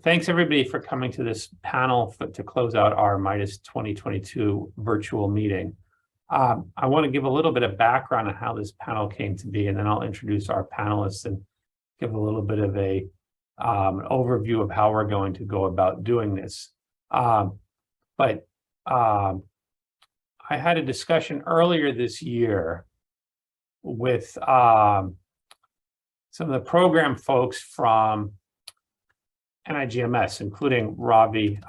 Thanks everybody for coming to this panel to close out our MIDAS 2022 virtual meeting. I want to give a little bit of background on how this panel came to be, and then I'll introduce our panelists and give a little bit of an overview of how we're going to go about doing this. I had a discussion earlier this year with some of the program folks from NIGMS, including Ravi,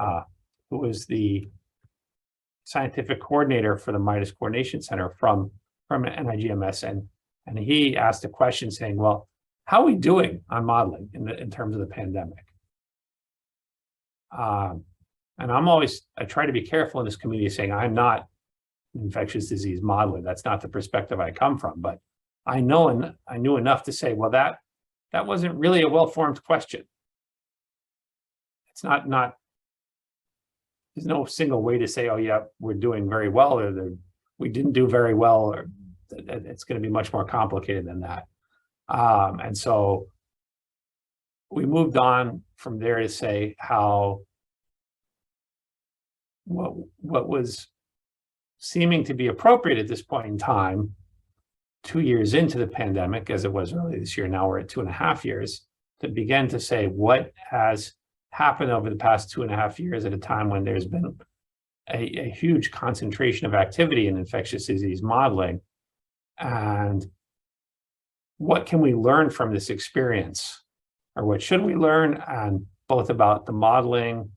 who was the scientific coordinator for the MIDAS Coordination Center from NIGMS, and he asked a question saying, well, how are we doing on modeling in terms of the pandemic? And I try to be careful in this community saying I'm not an infectious disease modeler. That's not the perspective I come from, but I knew enough to say, well, that wasn't really a well-formed question. It's not, there's no single way to say, oh yeah, we're doing very well, or we didn't do very well, or it's going to be much more complicated than that. And so we moved on from there to say how what was seeming to be appropriate at this point in time, 2 years into the pandemic, as it was early this year, now we're at 2.5 years, to begin to say what has happened over the past 2.5 years at a time when there's been a huge concentration of activity in infectious disease modeling, and what can we learn from this experience, or what should we learn, and both about the modeling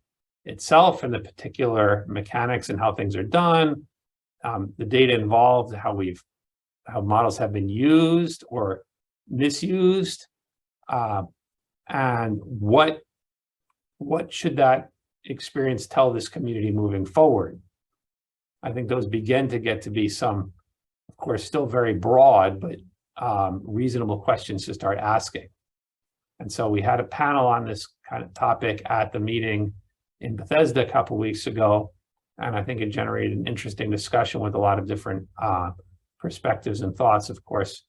itself and the particular mechanics and how things are done, the data involved, how models have been used or misused, and what should that experience tell this community moving forward. I think those begin to get to be some, of course, still very broad, but reasonable questions to start asking. And so we had a panel on this kind of topic at the meeting in Bethesda a couple of weeks ago, and I think it generated an interesting discussion with a lot of different perspectives and thoughts. Of course,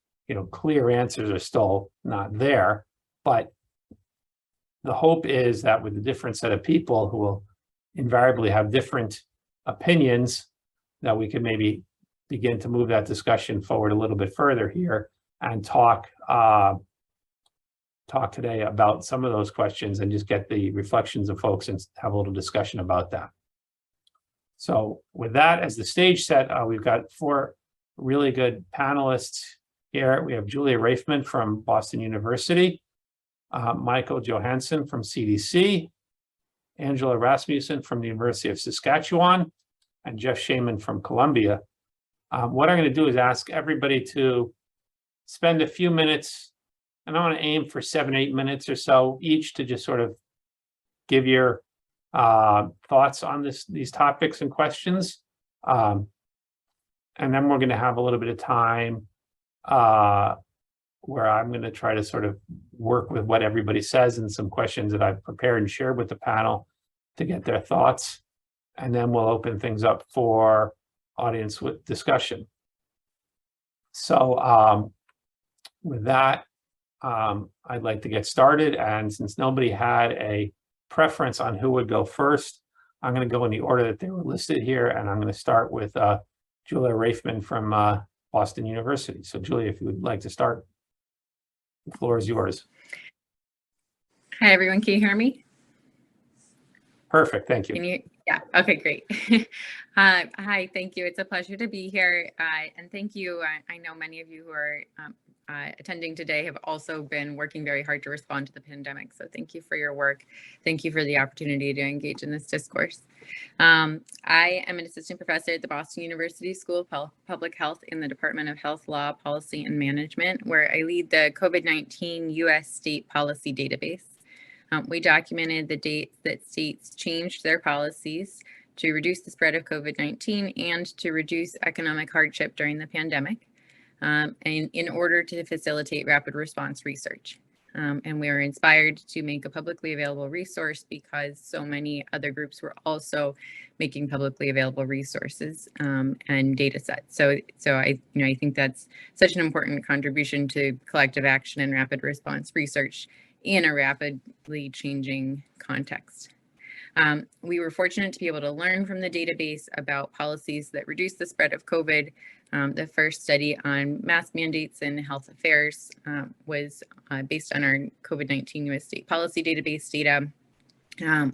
clear answers are still not there, but the hope is that with a different set of people who will invariably have different opinions, that we can maybe begin to move that discussion forward a little bit further here and talk today about some of those questions and just get the reflections of folks and have a little discussion about that. So with that as the stage set, we've got 4 really good panelists here. We have Julia Raifman from Boston University, Michael Johansson from CDC, Angela Rasmussen from the University of Saskatchewan, and Jeff Shaman from Columbia. What I'm going to do is ask everybody to spend a few minutes, and I want to aim for 7-8 minutes or so each, to just sort of give your thoughts on these topics and questions. And then we're going to have a little bit of time where I'm going to try to sort of work with what everybody says and some questions that I've prepared and shared with the panel to get their thoughts. And then we'll open things up for audience with discussion. So with that, I'd like to get started. And since nobody had a preference on who would go first, I'm going to go in the order that they were listed here. And I'm going to start with Julia Raifman from Boston University. So Julia, if you would like to start, the floor is yours. Hi, everyone. Can you hear me? Perfect. Thank you. Can you? Yeah. Okay, great. Hi, thank you. It's a pleasure to be here. And thank you. I know many of you who are attending today have also been working very hard to respond to the pandemic. So thank you for your work. Thank you for the opportunity to engage in this discourse. I am an assistant professor at the Boston University School of Public Health in the Department of Health Law, Policy, and Management, where I lead the COVID-19 U.S. state policy database. We documented the dates that states changed their policies to reduce the spread of COVID-19 and to reduce economic hardship during the pandemic, and in order to facilitate rapid response research. And we were inspired to make a publicly available resource because so many other groups were also making publicly available resources and data sets. So I think that's such an important contribution to collective action and rapid response research in a rapidly changing context. We were fortunate to be able to learn from the database about policies that reduce the spread of COVID. The first study on mask mandates and health affairs was based on our COVID-19 US state policy database data.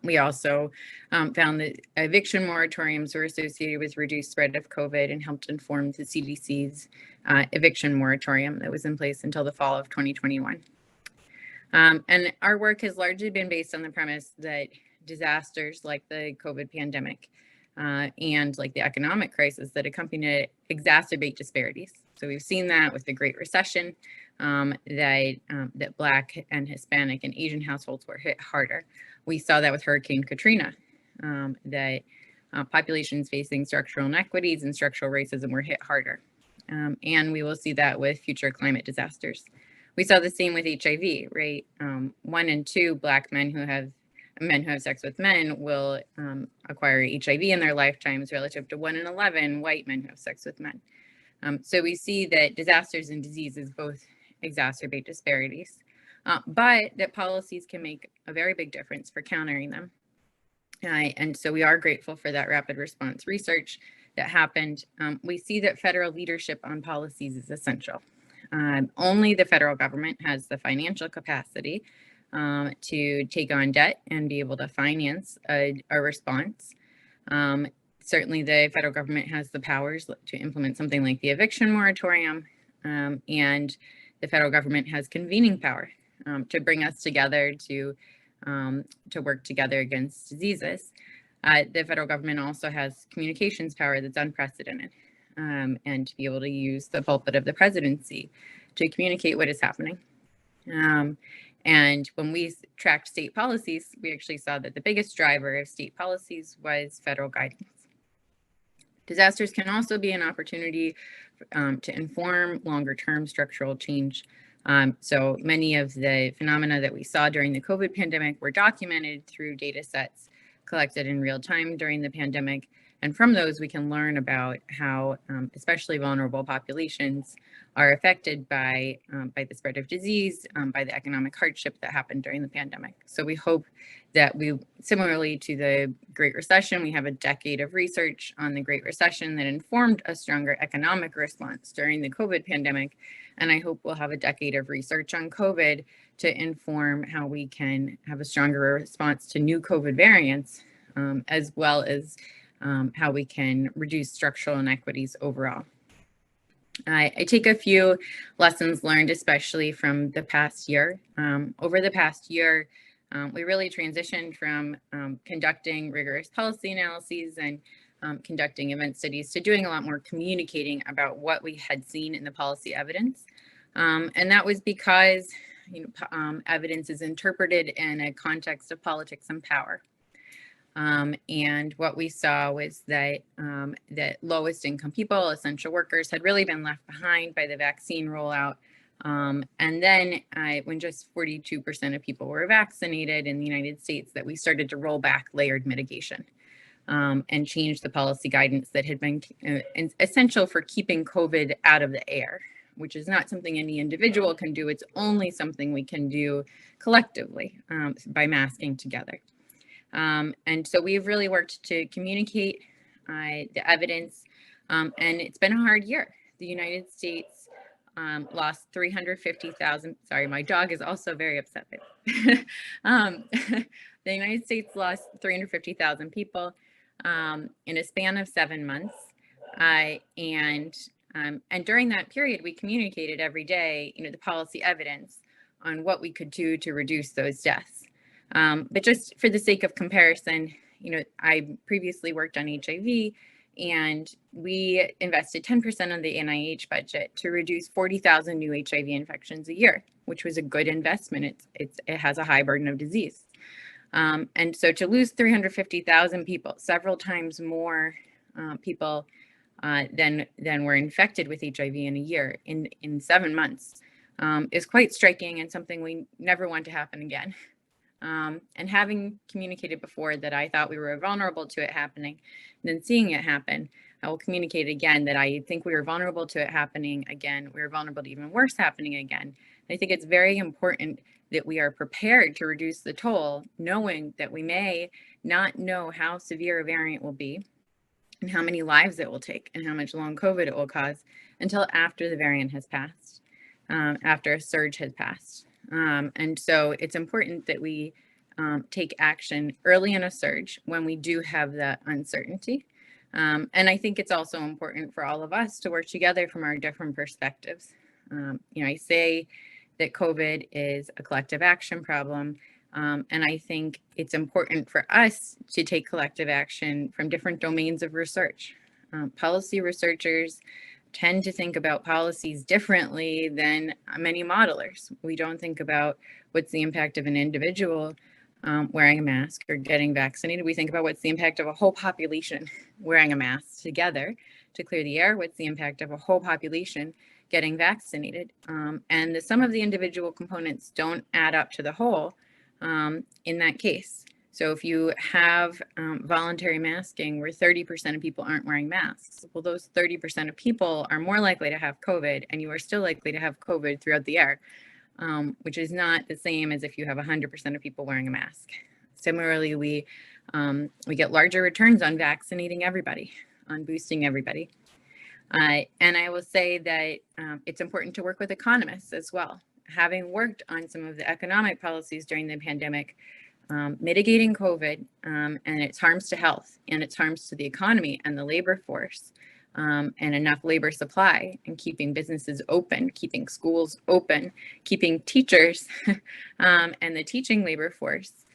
We also found that eviction moratoriums were associated with reduced spread of COVID and helped inform the CDC's eviction moratorium that was in place until the fall of 2021. And our work has largely been based on the premise that disasters like the COVID pandemic and like the economic crisis that accompanied it exacerbate disparities. So we've seen that with the Great Recession, that Black and Hispanic and Asian households were hit harder. We saw that with Hurricane Katrina, that populations facing structural inequities and structural racism were hit harder. And we will see that with future climate disasters. We saw the same with HIV, right? 1 in 2 Black men who have sex with men will acquire HIV in their lifetimes relative to 1 in 11 white men who have sex with men. So we see that disasters and diseases both exacerbate disparities, but that policies can make a very big difference for countering them. And so we are grateful for that rapid response research that happened. We see that federal leadership on policies is essential. Only the federal government has the financial capacity to take on debt and be able to finance a response. Certainly the federal government has the powers to implement something like the eviction moratorium, and the federal government has convening power to bring us together to work together against diseases. The federal government also has communications power that's unprecedented, and to be able to use the pulpit of the presidency to communicate what is happening. And when we tracked state policies, we actually saw that the biggest driver of state policies was federal guidance. Disasters can also be an opportunity to inform longer-term structural change. So many of the phenomena that we saw during the COVID pandemic were documented through data sets collected in real time during the pandemic. And from those, we can learn about how especially vulnerable populations are affected by the spread of disease, by the economic hardship that happened during the pandemic. So we hope that similarly to the Great Recession, we have a decade of research on the Great Recession that informed a stronger economic response during the COVID pandemic. And I hope we'll have a decade of research on COVID to inform how we can have a stronger response to new COVID variants, as well as how we can reduce structural inequities overall. I take a few lessons learned, especially from the past year. Over the past year, we really transitioned from conducting rigorous policy analyses and conducting event studies to doing a lot more communicating about what we had seen in the policy evidence. And that was because evidence is interpreted in a context of politics and power. And what we saw was that that lowest income people, essential workers, had really been left behind by the vaccine rollout. And then when just 42% of people were vaccinated in the United States, that we started to roll back layered mitigation and change the policy guidance that had been essential for keeping COVID out of the air, which is not something any individual can do. It's only something we can do collectively by masking together. And so we've really worked to communicate the evidence, and it's been a hard year. The United States lost 350,000, sorry, my dog is also very upset. The United States lost 350,000 people in a span of 7 months. And during that period, we communicated every day, the policy evidence on what we could do to reduce those deaths. But just for the sake of comparison, I previously worked on HIV, and we invested 10% of the NIH budget to reduce 40,000 new HIV infections a year, which was a good investment. It has a high burden of disease. And so to lose 350,000 people, several times more people than were infected with HIV in a year in 7 months is quite striking and something we never want to happen again. And having communicated before that I thought we were vulnerable to it happening, and then seeing it happen, I will communicate again that I think we were vulnerable to it happening again. We were vulnerable to even worse happening again. And I think it's very important that we are prepared to reduce the toll, knowing that we may not know how severe a variant will be and how many lives it will take and how much long COVID it will cause until after the variant has passed, after a surge has passed. And so it's important that we take action early in a surge when we do have that uncertainty. And I think it's also important for all of us to work together from our different perspectives. I say that COVID is a collective action problem. And I think it's important for us to take collective action from different domains of research. Policy researchers tend to think about policies differently than many modelers. We don't think about what's the impact of an individual wearing a mask or getting vaccinated. We think about what's the impact of a whole population wearing a mask together to clear the air. What's the impact of a whole population getting vaccinated? And the sum of the individual components don't add up to the whole in that case. So if you have voluntary masking where 30% of people aren't wearing masks, well, those 30% of people are more likely to have COVID, and you are still likely to have COVID throughout the air, which is not the same as if you have 100% of people wearing a mask. Similarly, we get larger returns on vaccinating everybody, on boosting everybody. And I will say that it's important to work with economists as well. Having worked on some of the economic policies during the pandemic, mitigating COVID and its harms to health and its harms to the economy and the labor force, and enough labor supply, and keeping businesses open, keeping schools open, keeping teachers and the teaching labor force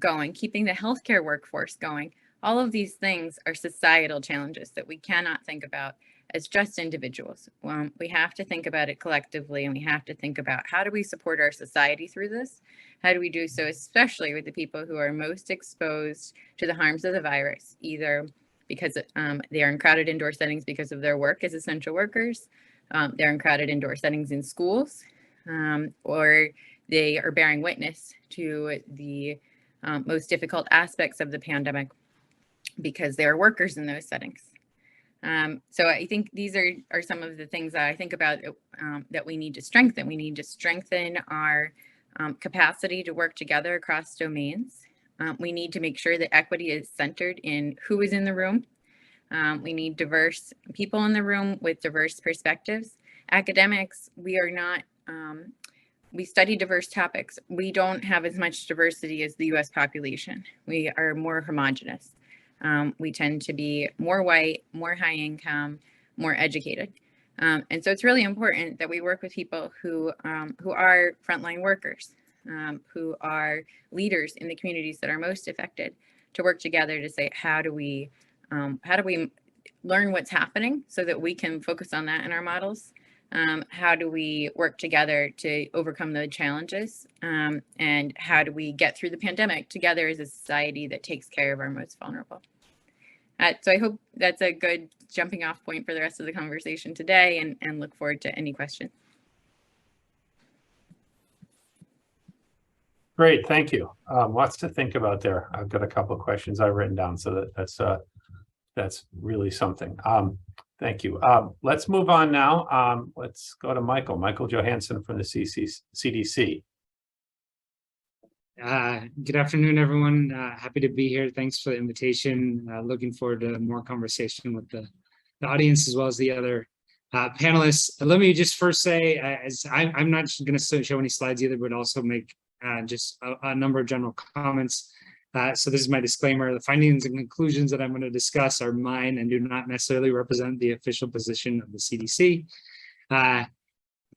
going, keeping the healthcare workforce going. All of these things are societal challenges that we cannot think about as just individuals. We have to think about it collectively, and we have to think about how do we support our society through this? How do we do so, especially with the people who are most exposed to the harms of the virus, either because they are in crowded indoor settings because of their work as essential workers, they're in crowded indoor settings in schools, or they are bearing witness to the most difficult aspects of the pandemic because they are workers in those settings. So I think these are some of the things that I think about that we need to strengthen. We need to strengthen our capacity to work together across domains. We need to make sure that equity is centered in who is in the room. We need diverse people in the room with diverse perspectives. Academics, we are not, we study diverse topics. We don't have as much diversity as the US population. We are more homogenous. We tend to be more white, more high income, more educated. And so it's really important that we work with people who are frontline workers, who are leaders in the communities that are most affected, to work together to say, how do we learn what's happening so that we can focus on that in our models? How do we work together to overcome the challenges? And how do we get through the pandemic together as a society that takes care of our most vulnerable? So I hope that's a good jumping off point for the rest of the conversation today, and look forward to any questions. Great, thank you. Lots to think about there. I've got a couple of questions I've written down, so that's really something. Thank you. Let's move on now. Let's go to Michael Johansson from the CDC. Good afternoon, everyone. Happy to be here. Thanks for the invitation. Looking forward to more conversation with the audience as well as the other panelists. Let me just first say, as I'm not going to show any slides either, but also make just a number of general comments. So this is my disclaimer. The findings and conclusions that I'm going to discuss are mine and do not necessarily represent the official position of the CDC.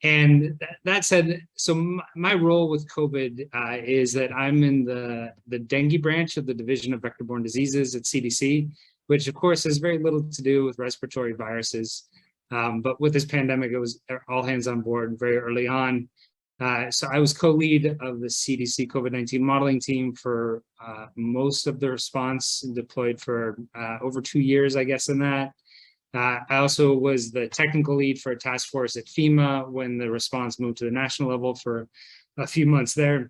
And that said, so my role with COVID is that I'm in the dengue branch of the Division of Vector-Borne Diseases at CDC, which of course has very little to do with respiratory viruses. But with this pandemic, it was all hands on board very early on. So I was co-lead of the CDC COVID-19 modeling team for most of the response, deployed for over 2 years, I guess, in that. I also was the technical lead for a task force at FEMA when the response moved to the national level for a few months there.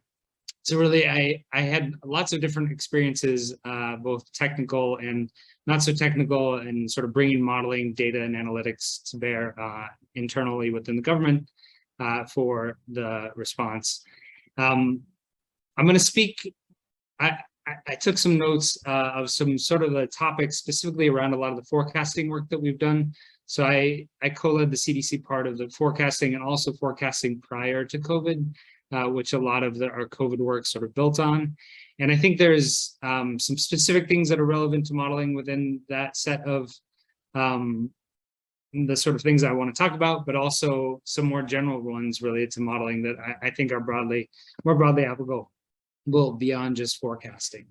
So really, I had lots of different experiences, both technical and not so technical, and sort of bringing modeling data and analytics to bear internally within the government for the response. I'm going to speak. I took some notes of some sort of the topics specifically around a lot of the forecasting work that we've done. So I co-led the CDC part of the forecasting and also forecasting prior to COVID, which a lot of our COVID work sort of built on. And I think there's some specific things that are relevant to modeling within that set of the sort of things I want to talk about, but also some more general ones related to modeling that I think are more broadly applicable beyond just forecasting.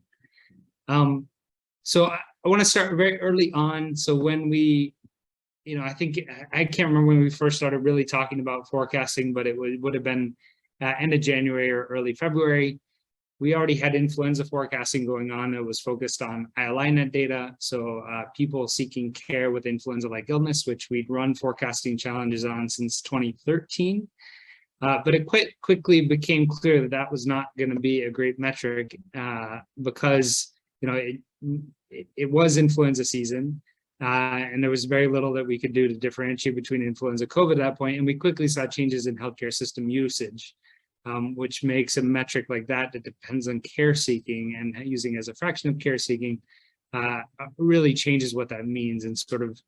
So I want to start very early on. So when we, I think I can't remember when we first started really talking about forecasting, but it would have been end of January or early February. We already had influenza forecasting going on. It was focused on ILI-net data, so people seeking care with influenza-like illness, which we'd run forecasting challenges on since 2013. But it quickly became clear that that was not going to be a great metric because it was influenza season, and there was very little that we could do to differentiate between influenza and COVID at that point. And we quickly saw changes in healthcare system usage, which makes a metric like that depends on care seeking and using as a fraction of care seeking really changes what that means and sort of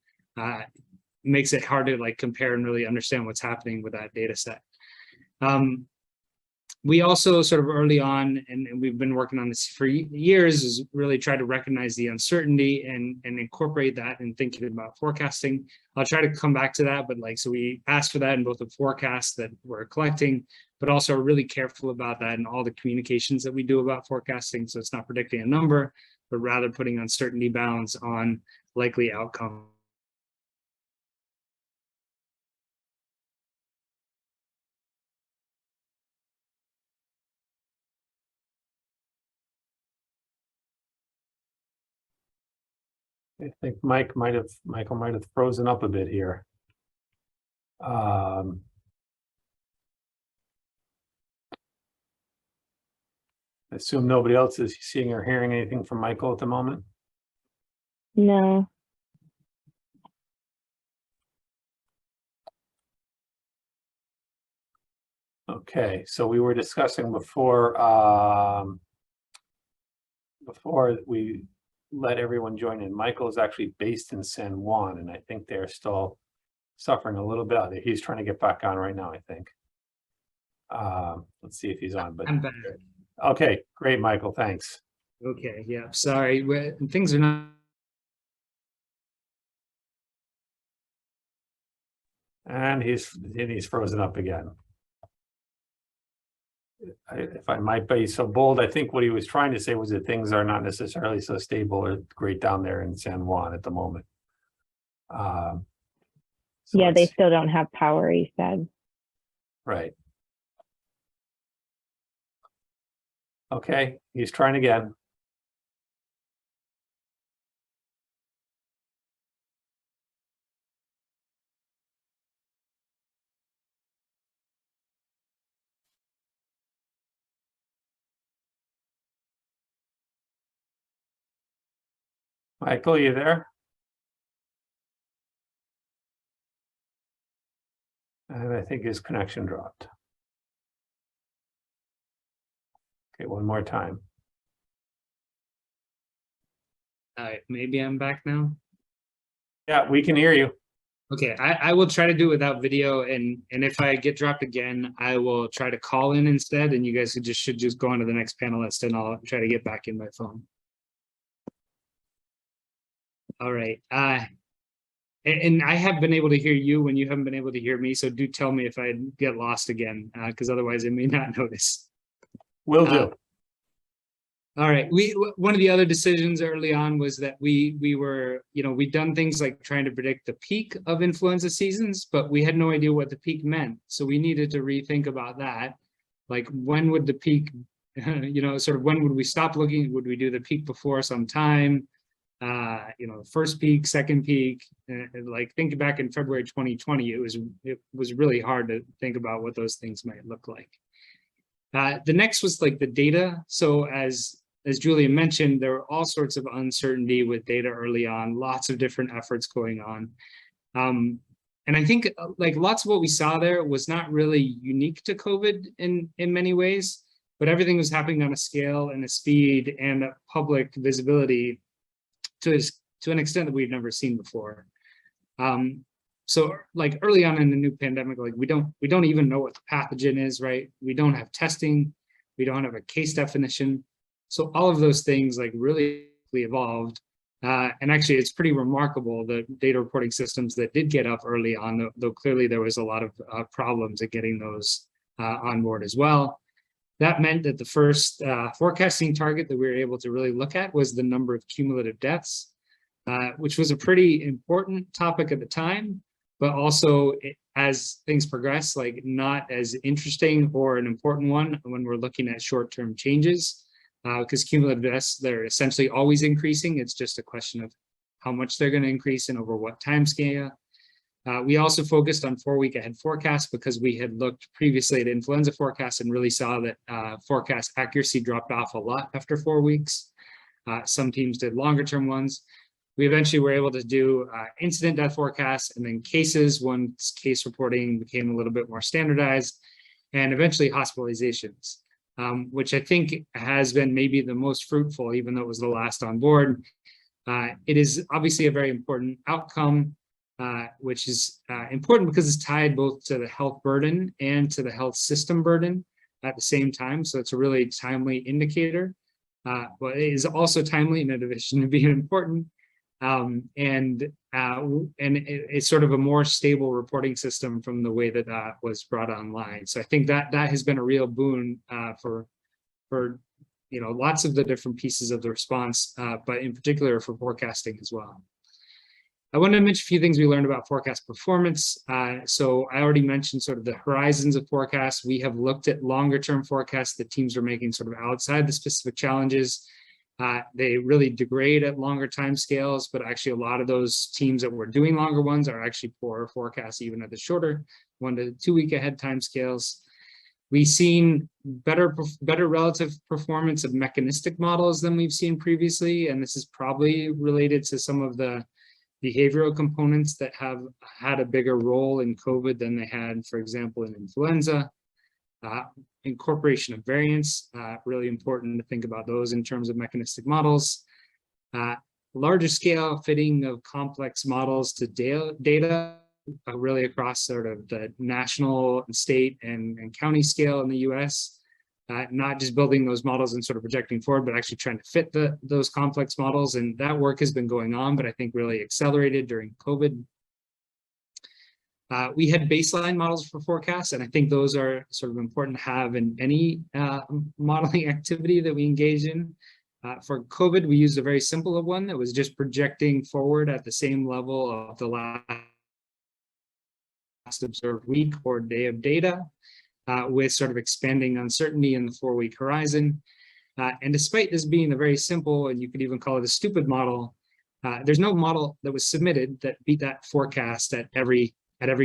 makes it hard to compare and really understand what's happening with that data set. We also sort of early on, and we've been working on this for years, is really try to recognize the uncertainty and incorporate that in thinking about forecasting. I'll try to come back to that, but so we asked for that in both the forecasts that we're collecting, but also are really careful about that in all the communications that we do about forecasting. So it's not predicting a number, but rather putting uncertainty bounds on likely outcome. I think Michael might have frozen up a bit here. I assume nobody else is seeing or hearing anything from Michael at the moment. No. Okay, so we were discussing before we let everyone join in. Michael is actually based in San Juan, and I think they're still suffering a little bit. He's trying to get back on right now, I think. Let's see if he's on. But I'm back. Okay, great, Michael. Thanks. Okay, yeah, sorry. Things are not. And he's frozen up again. If I might be so bold, I think what he was trying to say was that things are not necessarily so stable or great down there in San Juan at the moment. So yeah, they still don't have power, he said. Right. Okay, he's trying again. Michael, you there? And I think his connection dropped. Okay, one more time. All right, maybe I'm back now. Yeah, we can hear you. Okay, I will try to do it without video, and if I get dropped again, I will try to call in instead, and you guys should just go on to the next panelist, and I'll try to get back in my phone. All right, and I have been able to hear you when you haven't been able to hear me, so do tell me if I get lost again, because otherwise I may not notice. Will do. All right. One of the other decisions early on was that we were, we'd done things like trying to predict the peak of influenza seasons, but we had no idea what the peak meant. So we needed to rethink about that. Like, when would the peak, sort of when would we stop looking? Would we do the peak before some time? First peak, second peak, like thinking back in February 2020, it was really hard to think about what those things might look like. The next was like the data. So as Julia mentioned, there were all sorts of uncertainty with data early on, lots of different efforts going on. And I think like lots of what we saw there was not really unique to COVID in many ways. but everything was happening on a scale and a speed and a public visibility to an extent that we've never seen before. So like early on in the new pandemic, like we don't even know what the pathogen is, right? We don't have testing, we don't have a case definition. So all of those things like really evolved. And actually it's pretty remarkable, the data reporting systems that did get up early on, though clearly there was a lot of problems at getting those on board as well. That meant that the first forecasting target that we were able to really look at was the number of cumulative deaths, which was a pretty important topic at the time, but also as things progress, like not as interesting or an important one when we're looking at short-term changes, because cumulative deaths, they're essentially always increasing. It's just a question of how much they're going to increase and over what time scale. We also focused on 4-week ahead forecasts because we had looked previously at influenza forecasts and really saw that forecast accuracy dropped off a lot after 4 weeks. Some teams did longer term ones. We eventually were able to do incident death forecasts and then cases once case reporting became a little bit more standardized, and eventually hospitalizations, which I think has been maybe the most fruitful, even though it was the last on board. It is obviously a very important outcome, which is important because it's tied both to the health burden and to the health system burden at the same time. So it's a really timely indicator, but it is also timely in addition to being important. And it's sort of a more stable reporting system from the way that that was brought online. So I think that has been a real boon for lots of the different pieces of the response, but in particular for forecasting as well. I want to mention a few things we learned about forecast performance. So I already mentioned sort of the horizons of forecasts. We have looked at longer term forecasts that teams are making sort of outside the specific challenges. They really degrade at longer time scales, but actually a lot of those teams that were doing longer ones are actually poorer forecasts, even at the shorter 1 to 2 week ahead time scales. We've seen better relative performance of mechanistic models than we've seen previously, and this is probably related to some of the behavioral components that have had a bigger role in COVID than they had, for example, in influenza. Incorporation of variants, really important to think about those in terms of mechanistic models. Larger scale fitting of complex models to data, really across sort of the national, state, and county scale in the US. Not just building those models and sort of projecting forward, but actually trying to fit those complex models. And that work has been going on, but I think really accelerated during COVID. We had baseline models for forecasts, and I think those are sort of important to have in any modeling activity that we engage in. For COVID, we used a very simple one that was just projecting forward at the same level of the last observed week or day of data, with sort of expanding uncertainty in the 4-week horizon. And despite this being a very simple, and you could even call it a stupid model, there's no model that was submitted that beat that forecast at every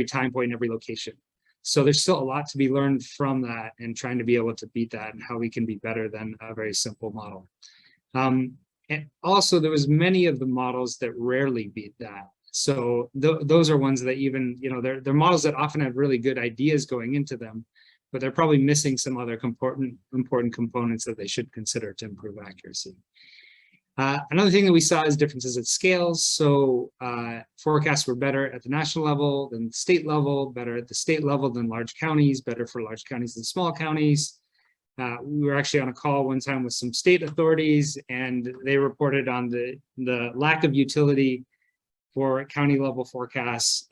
time point in every location. So there's still a lot to be learned from that and trying to be able to beat that and how we can be better than a very simple model. And also there was many of the models that rarely beat that. So those are ones that even, they're models that often have really good ideas going into them, but they're probably missing some other important components that they should consider to improve accuracy. Another thing that we saw is differences at scales. So forecasts were better at the national level than the state level, better at the state level than large counties, better for large counties than small counties. We were actually on a call one time with some state authorities, and they reported on the lack of utility for county level forecasts,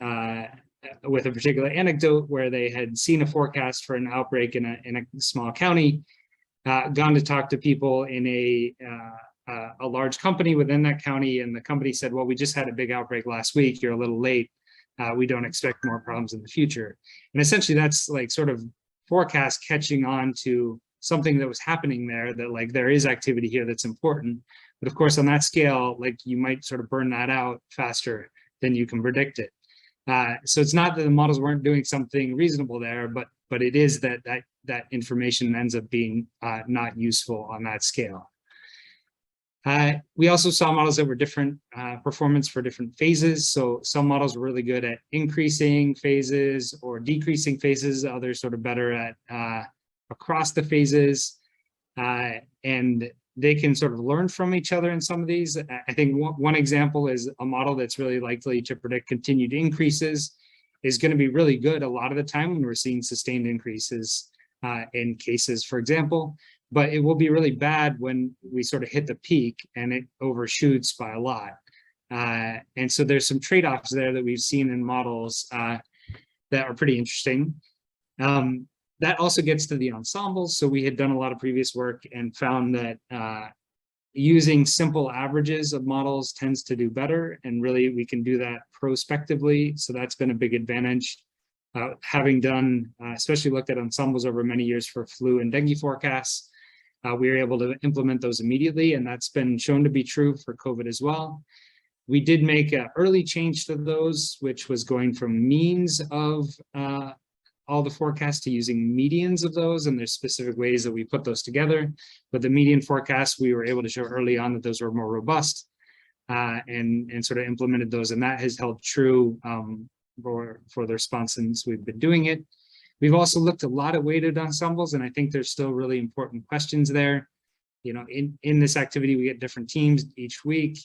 with a particular anecdote where they had seen a forecast for an outbreak in a small county, gone to talk to people in a large company within that county, and the company said, well, we just had a big outbreak last week, you're a little late, we don't expect more problems in the future. And essentially that's like sort of forecast catching on to something that was happening there, that like there is activity here that's important. But of course on that scale, like you might sort of burn that out faster than you can predict it. So it's not that the models weren't doing something reasonable there, but it is that information ends up being not useful on that scale. We also saw models that were different performance for different phases. So some models were really good at increasing phases or decreasing phases. Others sort of better at across the phases. and they can sort of learn from each other in some of these. I think one example is a model that's really likely to predict continued increases is going to be really good a lot of the time when we're seeing sustained increases in cases, for example, but it will be really bad when we sort of hit the peak and it overshoots by a lot. And so there's some trade-offs there that we've seen in models that are pretty interesting. That also gets to the ensembles. So we had done a lot of previous work and found that using simple averages of models tends to do better. And really we can do that prospectively. So that's been a big advantage. Having done, especially looked at ensembles over many years for flu and dengue forecasts, we were able to implement those immediately. And that's been shown to be true for COVID as well. We did make an early change to those, which was going from means of all the forecasts to using medians of those, and there's specific ways that we put those together. But the median forecasts, we were able to show early on that those were more robust and sort of implemented those, and that has held true for the response since we've been doing it. We've also looked a lot at weighted ensembles, and I think there's still really important questions there. You know, in this activity, we get different teams each week.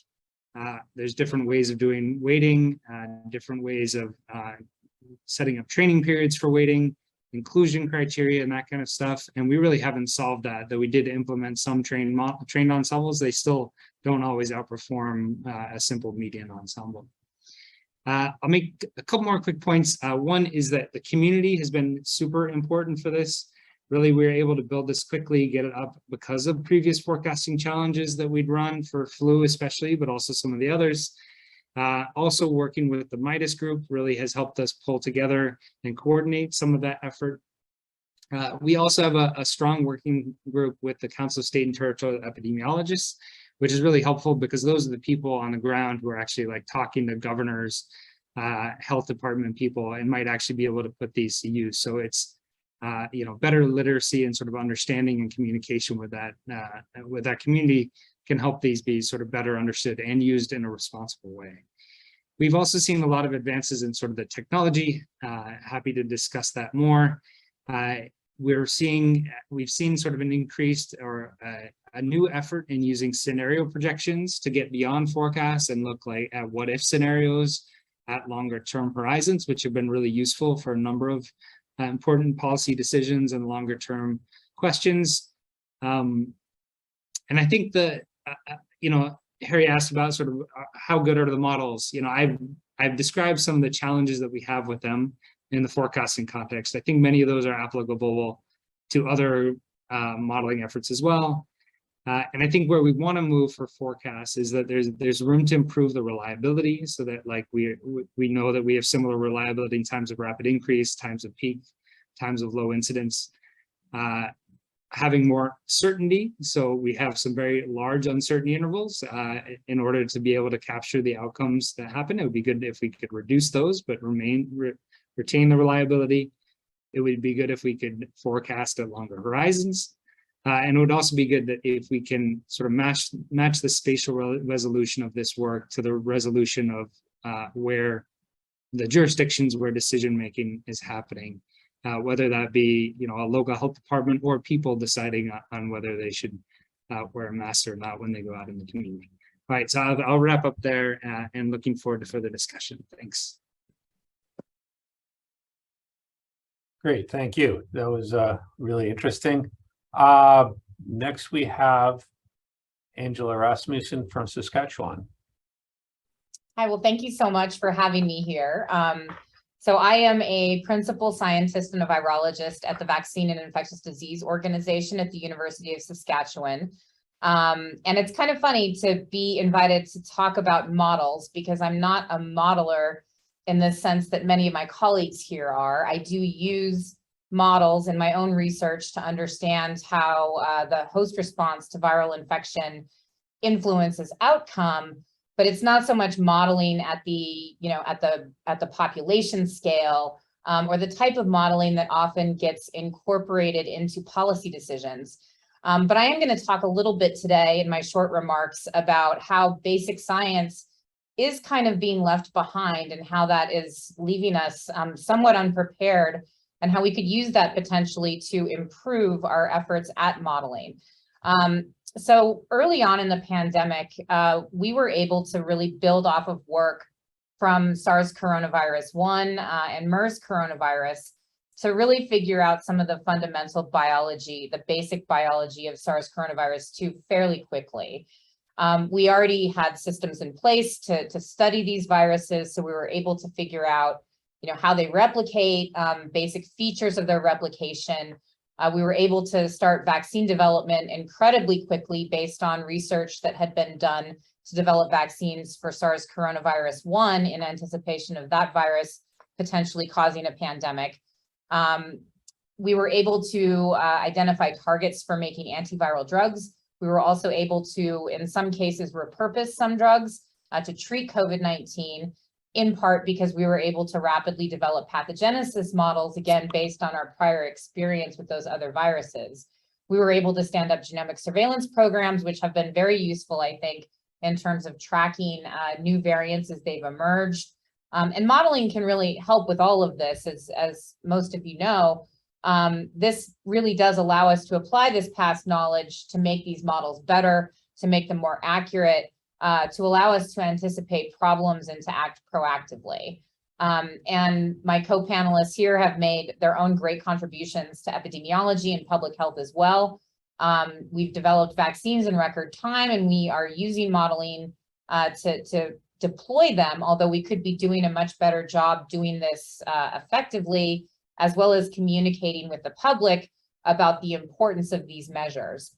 There's different ways of doing weighting, different ways of setting up training periods for weighting, inclusion criteria, and that kind of stuff. And we really haven't solved that, though we did implement some trained ensembles. They still don't always outperform a simple median ensemble. I'll make a couple more quick points. One is that the community has been super important for this. Really, we were able to build this quickly, get it up because of previous forecasting challenges that we'd run for flu especially, but also some of the others. Also working with the MIDAS group really has helped us pull together and coordinate some of that effort. We also have a strong working group with the Council of State and Territorial Epidemiologists, which is really helpful because those are the people on the ground who are actually like talking to governors, health department people, and might actually be able to put these to use. So it's you know, better literacy and sort of understanding and communication with that community can help these be sort of better understood and used in a responsible way. We've also seen a lot of advances in sort of the technology. Happy to discuss that more. We've seen sort of an increased or a new effort in using scenario projections to get beyond forecasts and look like at what if scenarios at longer term horizons, which have been really useful for a number of important policy decisions and longer term questions. And I think that, you know, Harry asked about sort of how good are the models. You know, I've described some of the challenges that we have with them in the forecasting context. I think many of those are applicable to other modeling efforts as well. And I think where we want to move for forecasts is that there's room to improve the reliability so that like we know that we have similar reliability in times of rapid increase, times of peak, times of low incidence. Having more certainty, so we have some very large uncertainty intervals in order to be able to capture the outcomes that happen. It would be good if we could reduce those, but retain the reliability. It would be good if we could forecast at longer horizons. And it would also be good that if we can sort of match the spatial resolution of this work to the resolution of where the jurisdictions where decision-making is happening. Whether that be, you know, a local health department or people deciding on whether they should wear a mask or not when they go out in the community. All right, so I'll wrap up there and looking forward to further discussion. Thanks. Great, thank you. That was really interesting. Next we have Angela Rasmussen from Saskatchewan. Hi, well, thank you so much for having me here. So I am a principal scientist and a virologist at the Vaccine and Infectious Disease Organization at the University of Saskatchewan. And it's kind of funny to be invited to talk about models because I'm not a modeler in the sense that many of my colleagues here are. I do use models in my own research to understand how the host response to viral infection influences outcome. But it's not so much modeling at the, you know, at the population scale or the type of modeling that often gets incorporated into policy decisions. But I am going to talk a little bit today in my short remarks about how basic science is kind of being left behind and how that is leaving us somewhat unprepared and how we could use that potentially to improve our efforts at modeling. So early on in the pandemic, we were able to really build off of work from SARS coronavirus 1 and MERS coronavirus to really figure out some of the fundamental biology, the basic biology of SARS coronavirus 2 fairly quickly. We already had systems in place to study these viruses, so we were able to figure out, how they replicate, basic features of their replication. We were able to start vaccine development incredibly quickly based on research that had been done to develop vaccines for SARS coronavirus 1 in anticipation of that virus potentially causing a pandemic. We were able to identify targets for making antiviral drugs. We were also able to, in some cases, repurpose some drugs to treat COVID-19, in part because we were able to rapidly develop pathogenesis models, again, based on our prior experience with those other viruses. We were able to stand up genomic surveillance programs, which have been very useful, I think, in terms of tracking new variants as they've emerged. And modeling can really help with all of this, as most of you know. This really does allow us to apply this past knowledge to make these models better, to make them more accurate, to allow us to anticipate problems and to act proactively. And my co-panelists here have made their own great contributions to epidemiology and public health as well. We've developed vaccines in record time, and we are using modeling to deploy them, although we could be doing a much better job doing this effectively, as well as communicating with the public about the importance of these measures.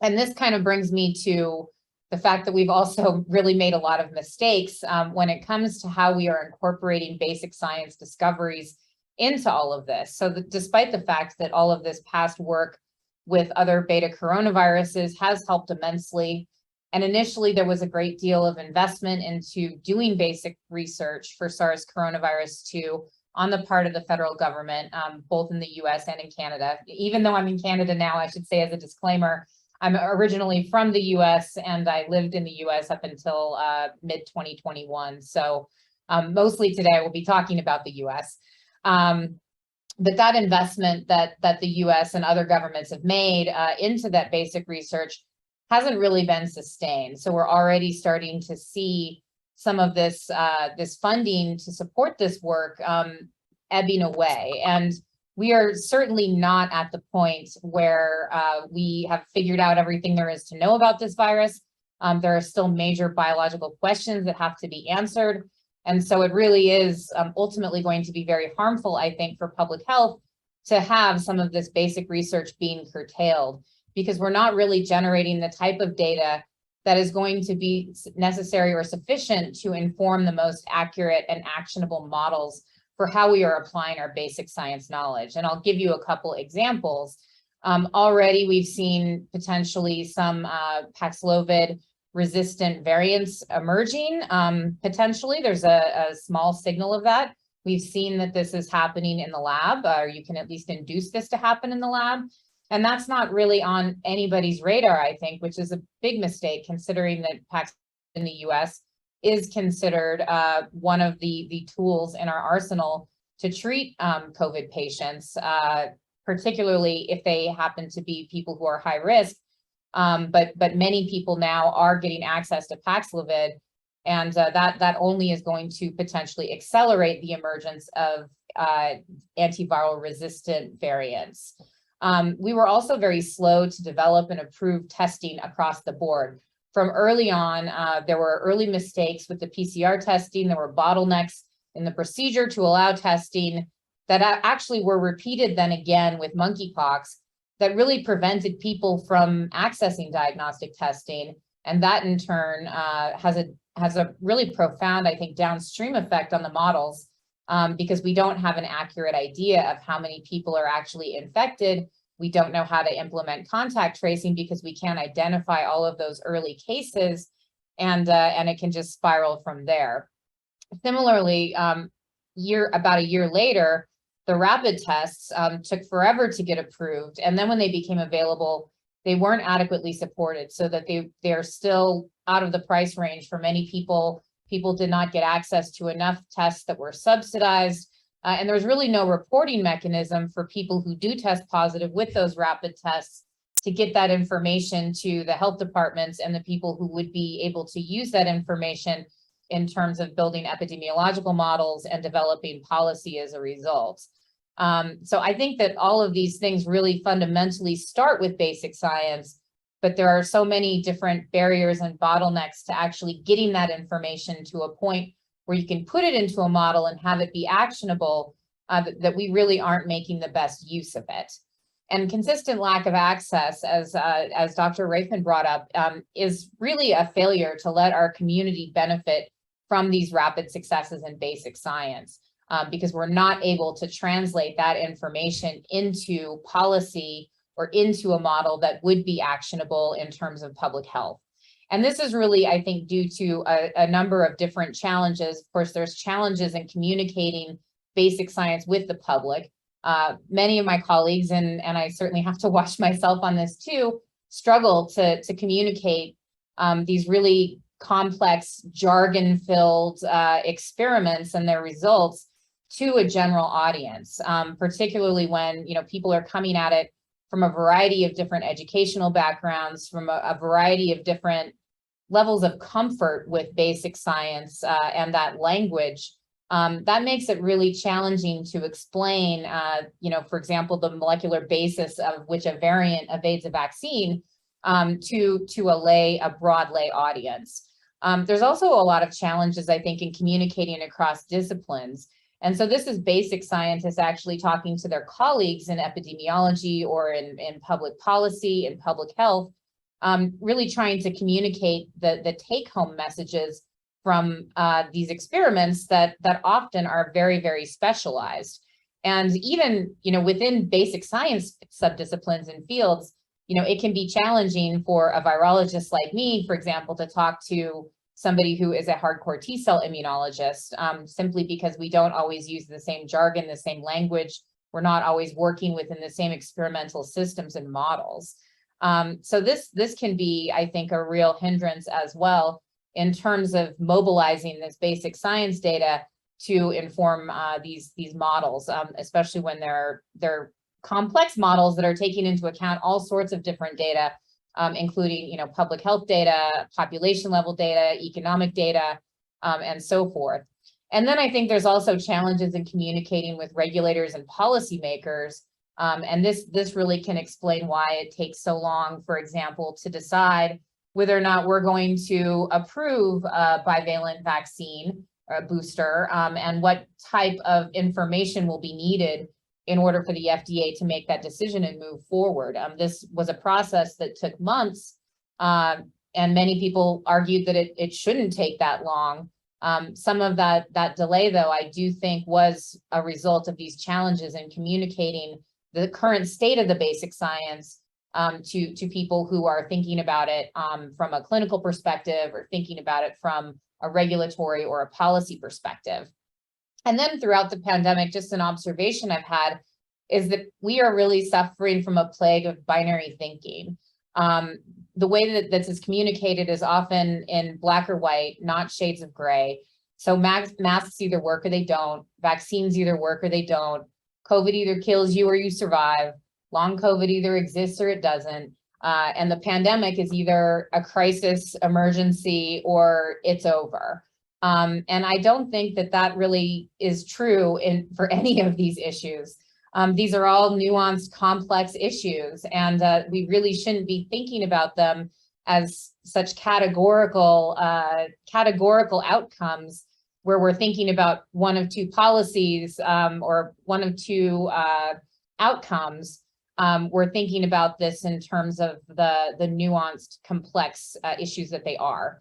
And this kind of brings me to the fact that we've also really made a lot of mistakes when it comes to how we are incorporating basic science discoveries into all of this. So despite the fact that all of this past work with other beta coronaviruses has helped immensely, and initially there was a great deal of investment into doing basic research for SARS coronavirus 2 on the part of the federal government, both in the US and in Canada. Even though I'm in Canada now, I should say as a disclaimer, I'm originally from the US and I lived in the US up until mid-2021. So mostly today we'll be talking about the US. But that investment that the US and other governments have made into that basic research hasn't really been sustained. So we're already starting to see some of this this funding to support this work ebbing away. And we are certainly not at the point where we have figured out everything there is to know about this virus. There are still major biological questions that have to be answered. And so it really is ultimately going to be very harmful, I think, for public health to have some of this basic research being curtailed, because we're not really generating the type of data that is going to be necessary or sufficient to inform the most accurate and actionable models for how we are applying our basic science knowledge. And I'll give you a couple examples. Already we've seen potentially some Paxlovid resistant variants emerging. Potentially, there's a small signal of that. We've seen that this is happening in the lab, or you can at least induce this to happen in the lab. And that's not really on anybody's radar, I think, which is a big mistake, considering that Paxlovid in the US is considered one of the tools in our arsenal to treat COVID patients, particularly if they happen to be people who are high risk. But many people now are getting access to Paxlovid, and that only is going to potentially accelerate the emergence of antiviral resistant variants. We were also very slow to develop and approve testing across the board. From early on, there were early mistakes with the PCR testing. There were bottlenecks in the procedure to allow testing that actually were repeated then again with monkeypox, that really prevented people from accessing diagnostic testing. And that in turn has a really profound, I think, downstream effect on the models, because we don't have an accurate idea of how many people are actually infected. We don't know how to implement contact tracing because we can't identify all of those early cases, and it can just spiral from there. Similarly, about a year later, the rapid tests took forever to get approved, and then when they became available, they weren't adequately supported, so that they're still out of the price range for many people. People did not get access to enough tests that were subsidized. And there's really no reporting mechanism for people who do test positive with those rapid tests to get that information to the health departments and the people who would be able to use that information in terms of building epidemiological models and developing policy as a result. So I think that all of these things really fundamentally start with basic science, but there are so many different barriers and bottlenecks to actually getting that information to a point where you can put it into a model and have it be actionable, that we really aren't making the best use of it. And consistent lack of access, as Dr. Raifman brought up, is really a failure to let our community benefit from these rapid successes in basic science, because we're not able to translate that information into policy or into a model that would be actionable in terms of public health. And this is really, I think, due to a number of different challenges. Of course, there's challenges in communicating basic science with the public. Many of my colleagues, and I certainly have to watch myself on this too, struggle to communicate these really complex, jargon-filled experiments and their results to a general audience, particularly when people are coming at it from a variety of different educational backgrounds, from a variety of different levels of comfort with basic science and that language. That makes it really challenging to explain, for example, the molecular basis of which a variant evades a vaccine to a broad lay audience. There's also a lot of challenges, I think, in communicating across disciplines. And so this is basic scientists actually talking to their colleagues in epidemiology or in public policy and public health, really trying to communicate the take-home messages from these experiments that often are very, very specialized. And even, within basic science subdisciplines and fields, it can be challenging for a virologist like me, for example, to talk to somebody who is a hardcore T-cell immunologist, simply because we don't always use the same jargon, the same language. We're not always working within the same experimental systems and models. So this can be, I think, a real hindrance as well in terms of mobilizing this basic science data to inform these models, especially when they're complex models that are taking into account all sorts of different data, including public health data, population level data, economic data, and so forth. And then I think there's also challenges in communicating with regulators and policymakers. And this really can explain why it takes so long, for example, to decide whether or not we're going to approve a bivalent vaccine or a booster, and what type of information will be needed in order for the FDA to make that decision and move forward. This was a process that took months, and many people argued that it shouldn't take that long. Some of that delay, though, I do think was a result of these challenges in communicating the current state of the basic science to people who are thinking about it from a clinical perspective or thinking about it from a regulatory or a policy perspective. And then throughout the pandemic, just an observation I've had is that we are really suffering from a plague of binary thinking. The way that this is communicated is often in black or white, not shades of gray. So masks either work or they don't. Vaccines either work or they don't. COVID either kills you or you survive. Long COVID either exists or it doesn't. And the pandemic is either a crisis, emergency, or it's over. And I don't think that really is true for any of these issues. These are all nuanced, complex issues, and we really shouldn't be thinking about them as such categorical outcomes where we're thinking about one of two policies or one of two outcomes. We're thinking about this in terms of the nuanced, complex issues that they are.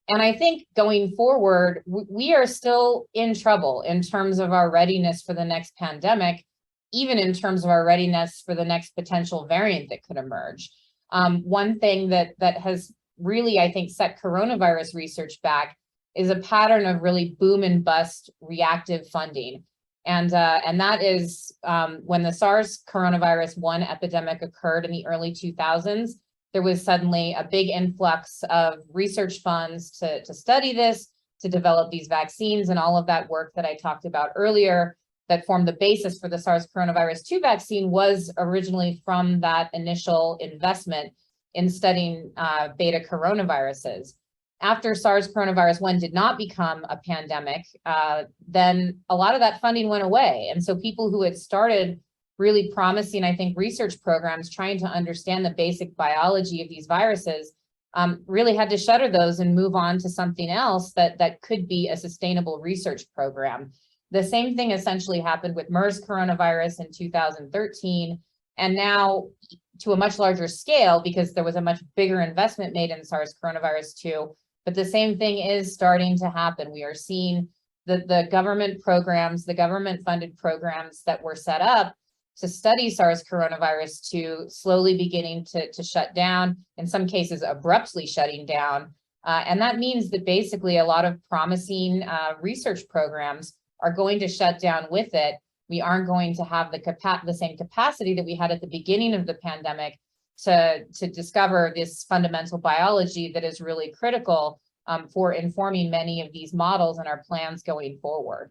And I think going forward, we are still in trouble in terms of our readiness for the next pandemic, even in terms of our readiness for the next potential variant that could emerge. One thing that has really, I think, set coronavirus research back is a pattern of really boom and bust reactive funding. And that is when the SARS coronavirus 1 epidemic occurred in the early 2000s, there was suddenly a big influx of research funds to study this, to develop these vaccines and all of that work that I talked about earlier. that formed the basis for the SARS coronavirus 2 vaccine was originally from that initial investment in studying beta coronaviruses. After SARS coronavirus 1 did not become a pandemic, then a lot of that funding went away. And so people who had started really promising, I think, research programs trying to understand the basic biology of these viruses really had to shutter those and move on to something else that could be a sustainable research program. The same thing essentially happened with MERS coronavirus in 2013, and now to a much larger scale because there was a much bigger investment made in SARS coronavirus 2. But the same thing is starting to happen. We are seeing the government programs, the government funded programs that were set up to study SARS coronavirus 2 slowly beginning to shut down, in some cases abruptly shutting down. And that means that basically a lot of promising research programs are going to shut down with it. We aren't going to have the same capacity that we had at the beginning of the pandemic to discover this fundamental biology that is really critical for informing many of these models and our plans going forward.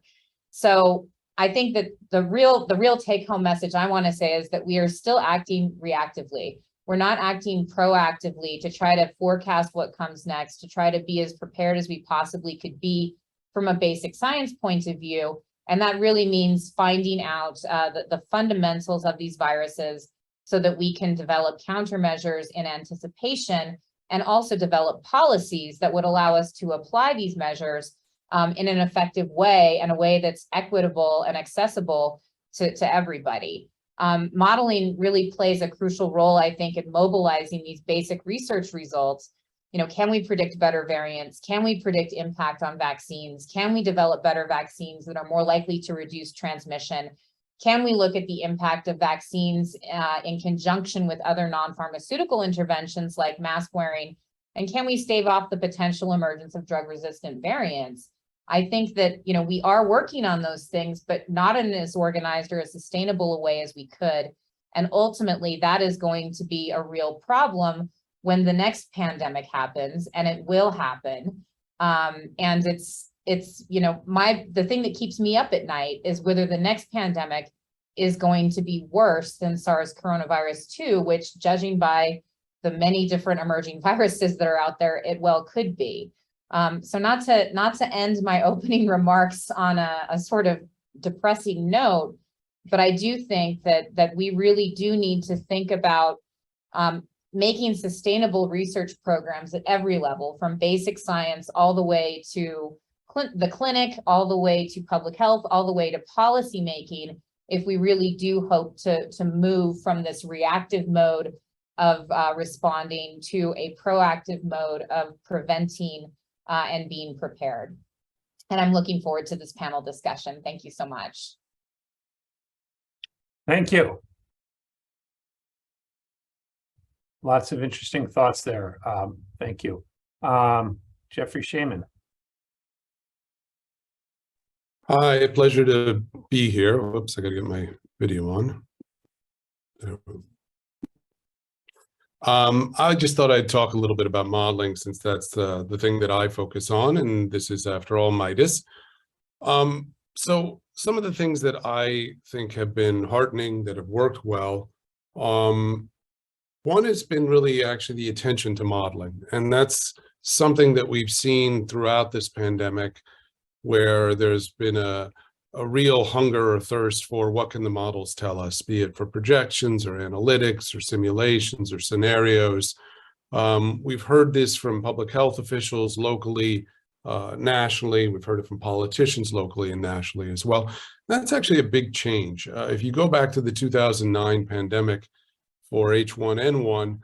So I think that the real take-home message I want to say is that we are still acting reactively. We're not acting proactively to try to forecast what comes next, to try to be as prepared as we possibly could be from a basic science point of view. And that really means finding out the fundamentals of these viruses so that we can develop countermeasures in anticipation and also develop policies that would allow us to apply these measures in an effective way and a way that's equitable and accessible to everybody. Modeling really plays a crucial role, I think, in mobilizing these basic research results. You know, can we predict better variants? Can we predict impact on vaccines? Can we develop better vaccines that are more likely to reduce transmission? Can we look at the impact of vaccines in conjunction with other non-pharmaceutical interventions like mask wearing? And can we stave off the potential emergence of drug-resistant variants? I think that, you know, we are working on those things, but not in as organized or as sustainable a way as we could. And ultimately, that is going to be a real problem when the next pandemic happens, and it will happen. And it's you know, the thing that keeps me up at night is whether the next pandemic is going to be worse than SARS coronavirus 2, which, judging by the many different emerging viruses that are out there, it well could be. So not to end my opening remarks on a sort of depressing note, but I do think that we really do need to think about making sustainable research programs at every level, from basic science all the way to the clinic, all the way to public health, all the way to policy making, if we really do hope to move from this reactive mode of responding to a proactive mode of preventing and being prepared. And I'm looking forward to this panel discussion. Thank you so much. Thank you. Lots of interesting thoughts there. Thank you. Jeffrey Shaman. Hi, a pleasure to be here. Whoops, I gotta get my video on. There we go. I just thought I'd talk a little bit about modeling, since that's the thing that I focus on, and this is, after all, MIDAS. So some of the things that I think have been heartening, that have worked well, one has been really actually the attention to modeling, and that's something that we've seen throughout this pandemic, where there's been a real hunger or thirst for what can the models tell us, be it for projections or analytics or simulations or scenarios. We've heard this from public health officials locally, nationally. We've heard it from politicians locally and nationally as well. That's actually a big change. If you go back to the 2009 pandemic for H1N1,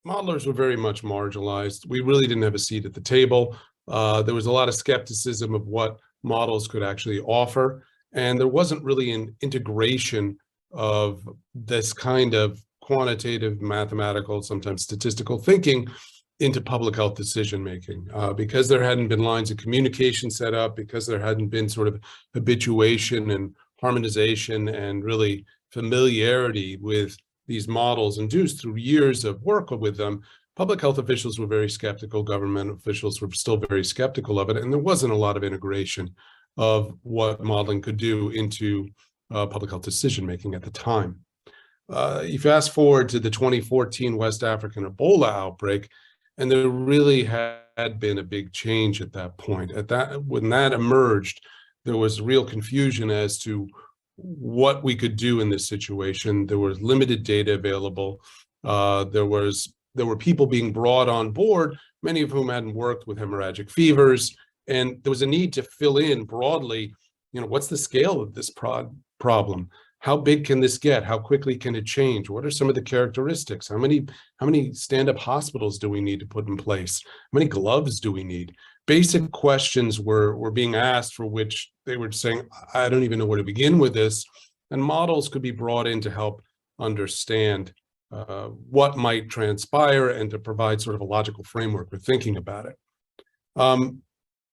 modelers were very much marginalized. We really didn't have a seat at the table. There was a lot of skepticism of what models could actually offer, and there wasn't really an integration of this kind of quantitative, mathematical, sometimes statistical thinking into public health decision making, because there hadn't been lines of communication set up, because there hadn't been sort of habituation and harmonization and really familiarity with these models induced through years of work with them. Public health officials were very skeptical, government officials were still very skeptical of it, and there wasn't a lot of integration. of what modeling could do into public health decision-making at the time. You fast forward to the 2014 West African Ebola outbreak, and there really had been a big change at that point. When that emerged, there was real confusion as to what we could do in this situation. There was limited data available. There were people being brought on board, many of whom hadn't worked with hemorrhagic fevers, and there was a need to fill in broadly, what's the scale of this problem? How big can this get? How quickly can it change? What are some of the characteristics? How many stand-up hospitals do we need to put in place? How many gloves do we need? Basic questions were being asked, for which they were saying, I don't even know where to begin with this. And models could be brought in to help understand what might transpire and to provide sort of a logical framework for thinking about it.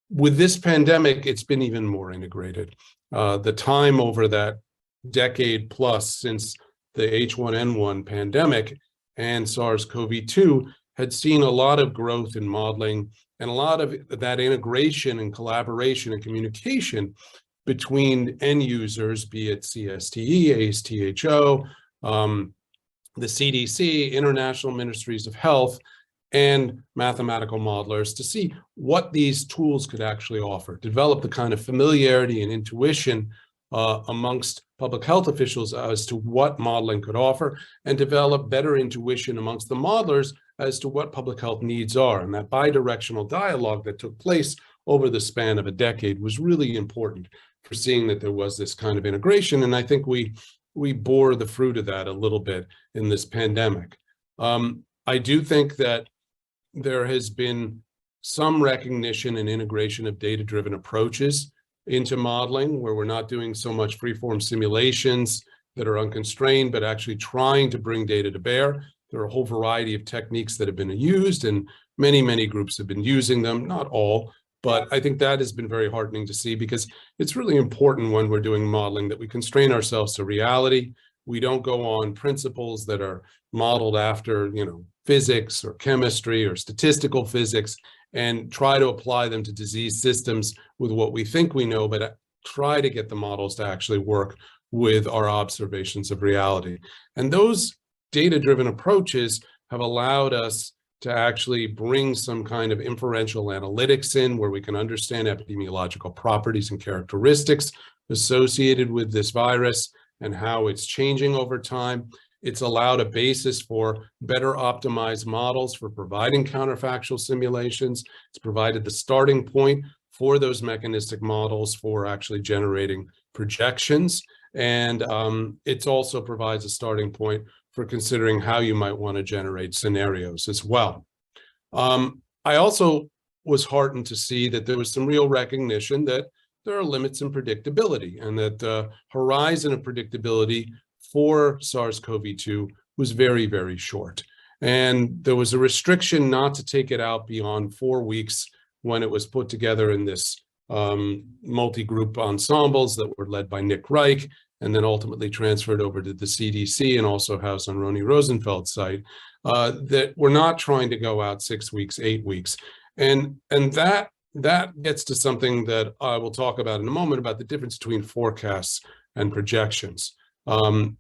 With this pandemic, it's been even more integrated. The time over that decade plus since the H1N1 pandemic and SARS-CoV-2 had seen a lot of growth in modeling and a lot of that integration and collaboration and communication between end users, be it CSTE, ACE-THO, the CDC, International Ministries of Health, and mathematical modelers to see what these tools could actually offer, develop the kind of familiarity and intuition amongst public health officials as to what modeling could offer, and develop better intuition amongst the modelers as to what public health needs are. And that bidirectional dialogue that took place over the span of a decade was really important for seeing that there was this kind of integration. And I think we bore the fruit of that a little bit in this pandemic. I do think that there has been some recognition and integration of data-driven approaches into modeling, where we're not doing so much free-form simulations that are unconstrained, but actually trying to bring data to bear. There are a whole variety of techniques that have been used, and many groups have been using them, not all, but I think that has been very heartening to see, because it's really important when we're doing modeling that we constrain ourselves to reality. We don't go on principles that are modeled after, physics or chemistry or statistical physics and try to apply them to disease systems with what we think we know, but try to get the models to actually work with our observations of reality. And those data-driven approaches have allowed us to actually bring some kind of inferential analytics in, where we can understand epidemiological properties and characteristics associated with this virus and how it's changing over time. It's allowed a basis for better optimized models for providing counterfactual simulations. It's provided the starting point for those mechanistic models for actually generating projections. And it also provides a starting point for considering how you might want to generate scenarios as well. I also was heartened to see that there was some real recognition that there are limits in predictability, and that the horizon of predictability for SARS-CoV-2 was very short. And there was a restriction not to take it out beyond 4 weeks when it was put together in this multi-group ensembles that were led by Nick Reich, and then ultimately transferred over to the CDC and also housed on Roni Rosenfeld's site, that we're not trying to go out 6 weeks, 8 weeks. And that gets to something that I will talk about in a moment, about the difference between forecasts and projections.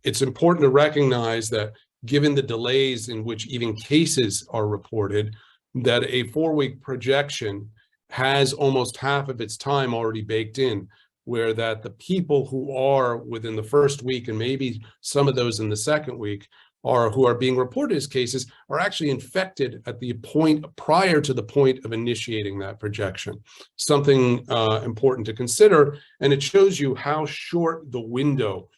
It's important to recognize that given the delays in which even cases are reported, that a 4-week projection has almost half of its time already baked in, where that the people who are within the first week, and maybe some of those in the second week, who are being reported as cases, are actually infected at the point prior to the point of initiating that projection. Something important to consider, and it shows you how short the window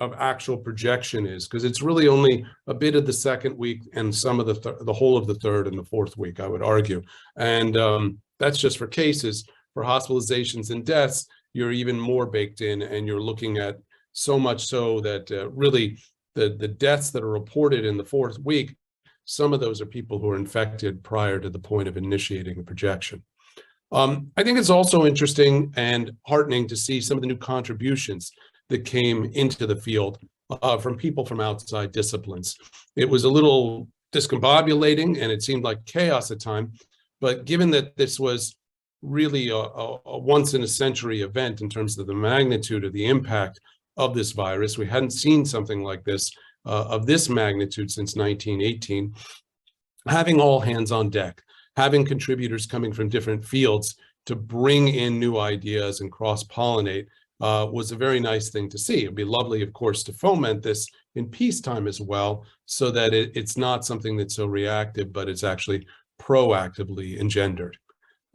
of actual projection is, because it's really only a bit of the second week and some of the whole of the third and the fourth week, I would argue. And that's just for cases. For hospitalizations and deaths, you're even more baked in, and you're looking at so much so that really the deaths that are reported in the fourth week, some of those are people who are infected prior to the point of initiating a projection. I think it's also interesting and heartening to see some of the new contributions that came into the field from people from outside disciplines. It was a little discombobulating and it seemed like chaos at times, but given that this was really a once in a century event in terms of the magnitude of the impact of this virus. We hadn't seen something like this of this magnitude since 1918. Having all hands on deck, having contributors coming from different fields to bring in new ideas and cross-pollinate was a very nice thing to see. It'd be lovely, of course, to foment this in peacetime as well, so that it's not something that's so reactive, but it's actually proactively engendered.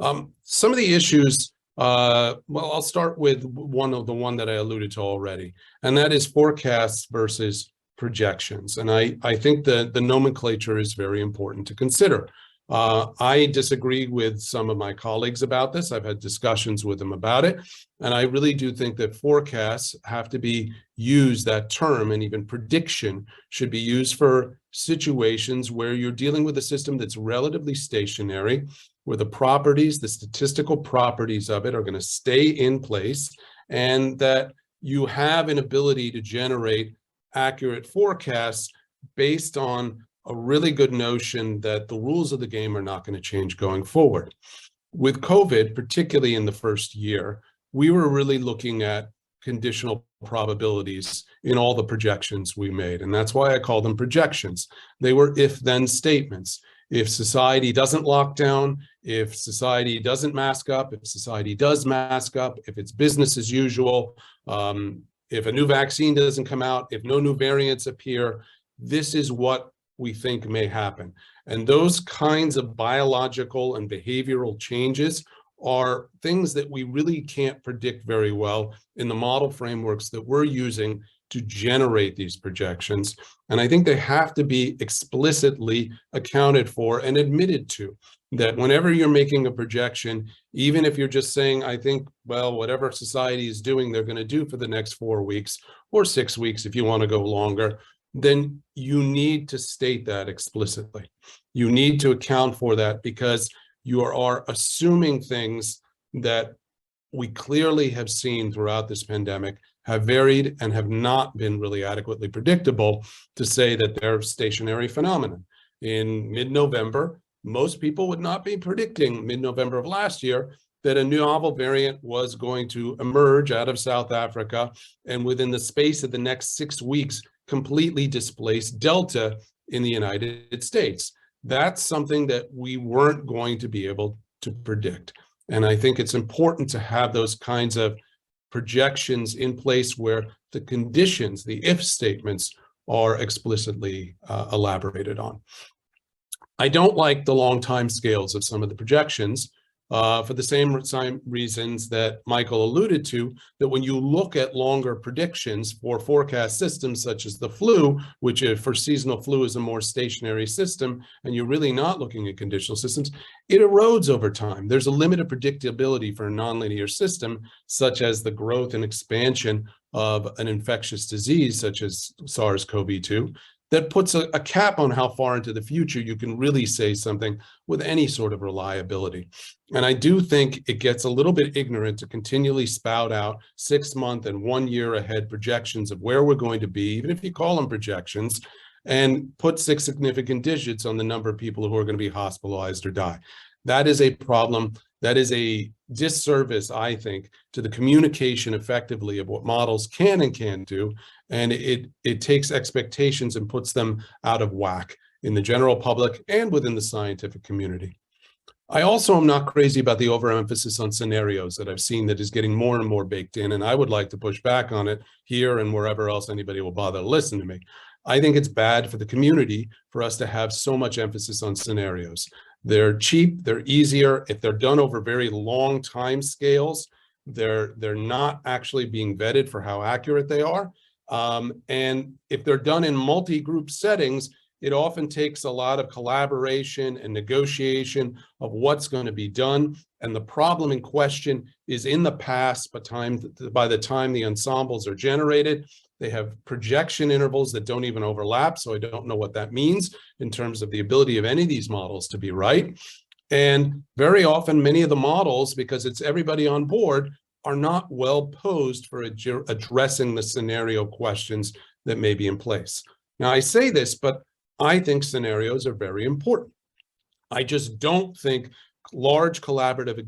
Some of the issues, well, I'll start with the one that I alluded to already, and that is forecasts versus projections. And I think the nomenclature is very important to consider. I disagree with some of my colleagues about this. I've had discussions with them about it. And I really do think that forecasts have to be used, that term, and even prediction should be used for situations where you're dealing with a system that's relatively stationary, where the properties, the statistical properties of it are going to stay in place, and that you have an ability to generate accurate forecasts based on a really good notion that the rules of the game are not going to change going forward. With COVID, particularly in the first year, we were really looking at conditional probabilities in all the projections we made. And that's why I call them projections. They were if-then statements. If society doesn't lock down, if society doesn't mask up, if society does mask up, if it's business as usual, if a new vaccine doesn't come out, if no new variants appear, this is what we think may happen. And those kinds of biological and behavioral changes are things that we really can't predict very well in the model frameworks that we're using to generate these projections. And I think they have to be explicitly accounted for and admitted to, that whenever you're making a projection, even if you're just saying, I think, well, whatever society is doing, they're going to do for the next 4 weeks or 6 weeks, if you want to go longer, then you need to state that explicitly. You need to account for that, because you are assuming things that we clearly have seen throughout this pandemic have varied and have not been really adequately predictable to say that they're stationary phenomena. In mid-November, most people would not be predicting mid-November of last year that a new novel variant was going to emerge out of South Africa and within the space of the next 6 weeks completely displace Delta in the United States. That's something that we weren't going to be able to predict. And I think it's important to have those kinds of projections in place where the conditions, the if statements, are explicitly elaborated on. I don't like the long time scales of some of the projections for the same reasons that Michael alluded to, that when you look at longer predictions for forecast systems such as the flu, which for seasonal flu is a more stationary system, and you're really not looking at conditional systems, it erodes over time. There's a limit of predictability for a nonlinear system, such as the growth and expansion of an infectious disease such as SARS-CoV-2, that puts a cap on how far into the future you can really say something with any sort of reliability. And I do think it gets a little bit ignorant to continually spout out 6-month and 1 year ahead projections of where we're going to be, even if you call them projections, and put 6 significant digits on the number of people who are going to be hospitalized or die. That is a problem. That is a disservice, I think, to the communication effectively of what models can and can't do. And it takes expectations and puts them out of whack in the general public and within the scientific community. I also am not crazy about the overemphasis on scenarios that I've seen that is getting more and more baked in, and I would like to push back on it here and wherever else anybody will bother to listen to me. I think it's bad for the community for us to have so much emphasis on scenarios. They're cheap, they're easier. If they're done over very long time scales, they're not actually being vetted for how accurate they are. And if they're done in multi-group settings, it often takes a lot of collaboration and negotiation of what's going to be done. And the problem in question is in the past, by the time the ensembles are generated, they have projection intervals that don't even overlap. So I don't know what that means in terms of the ability of any of these models to be right. And very often, many of the models, because it's everybody on board, are not well posed for addressing the scenario questions that may be in place. Now, I say this, but I think scenarios are very important. I just don't think large collaborative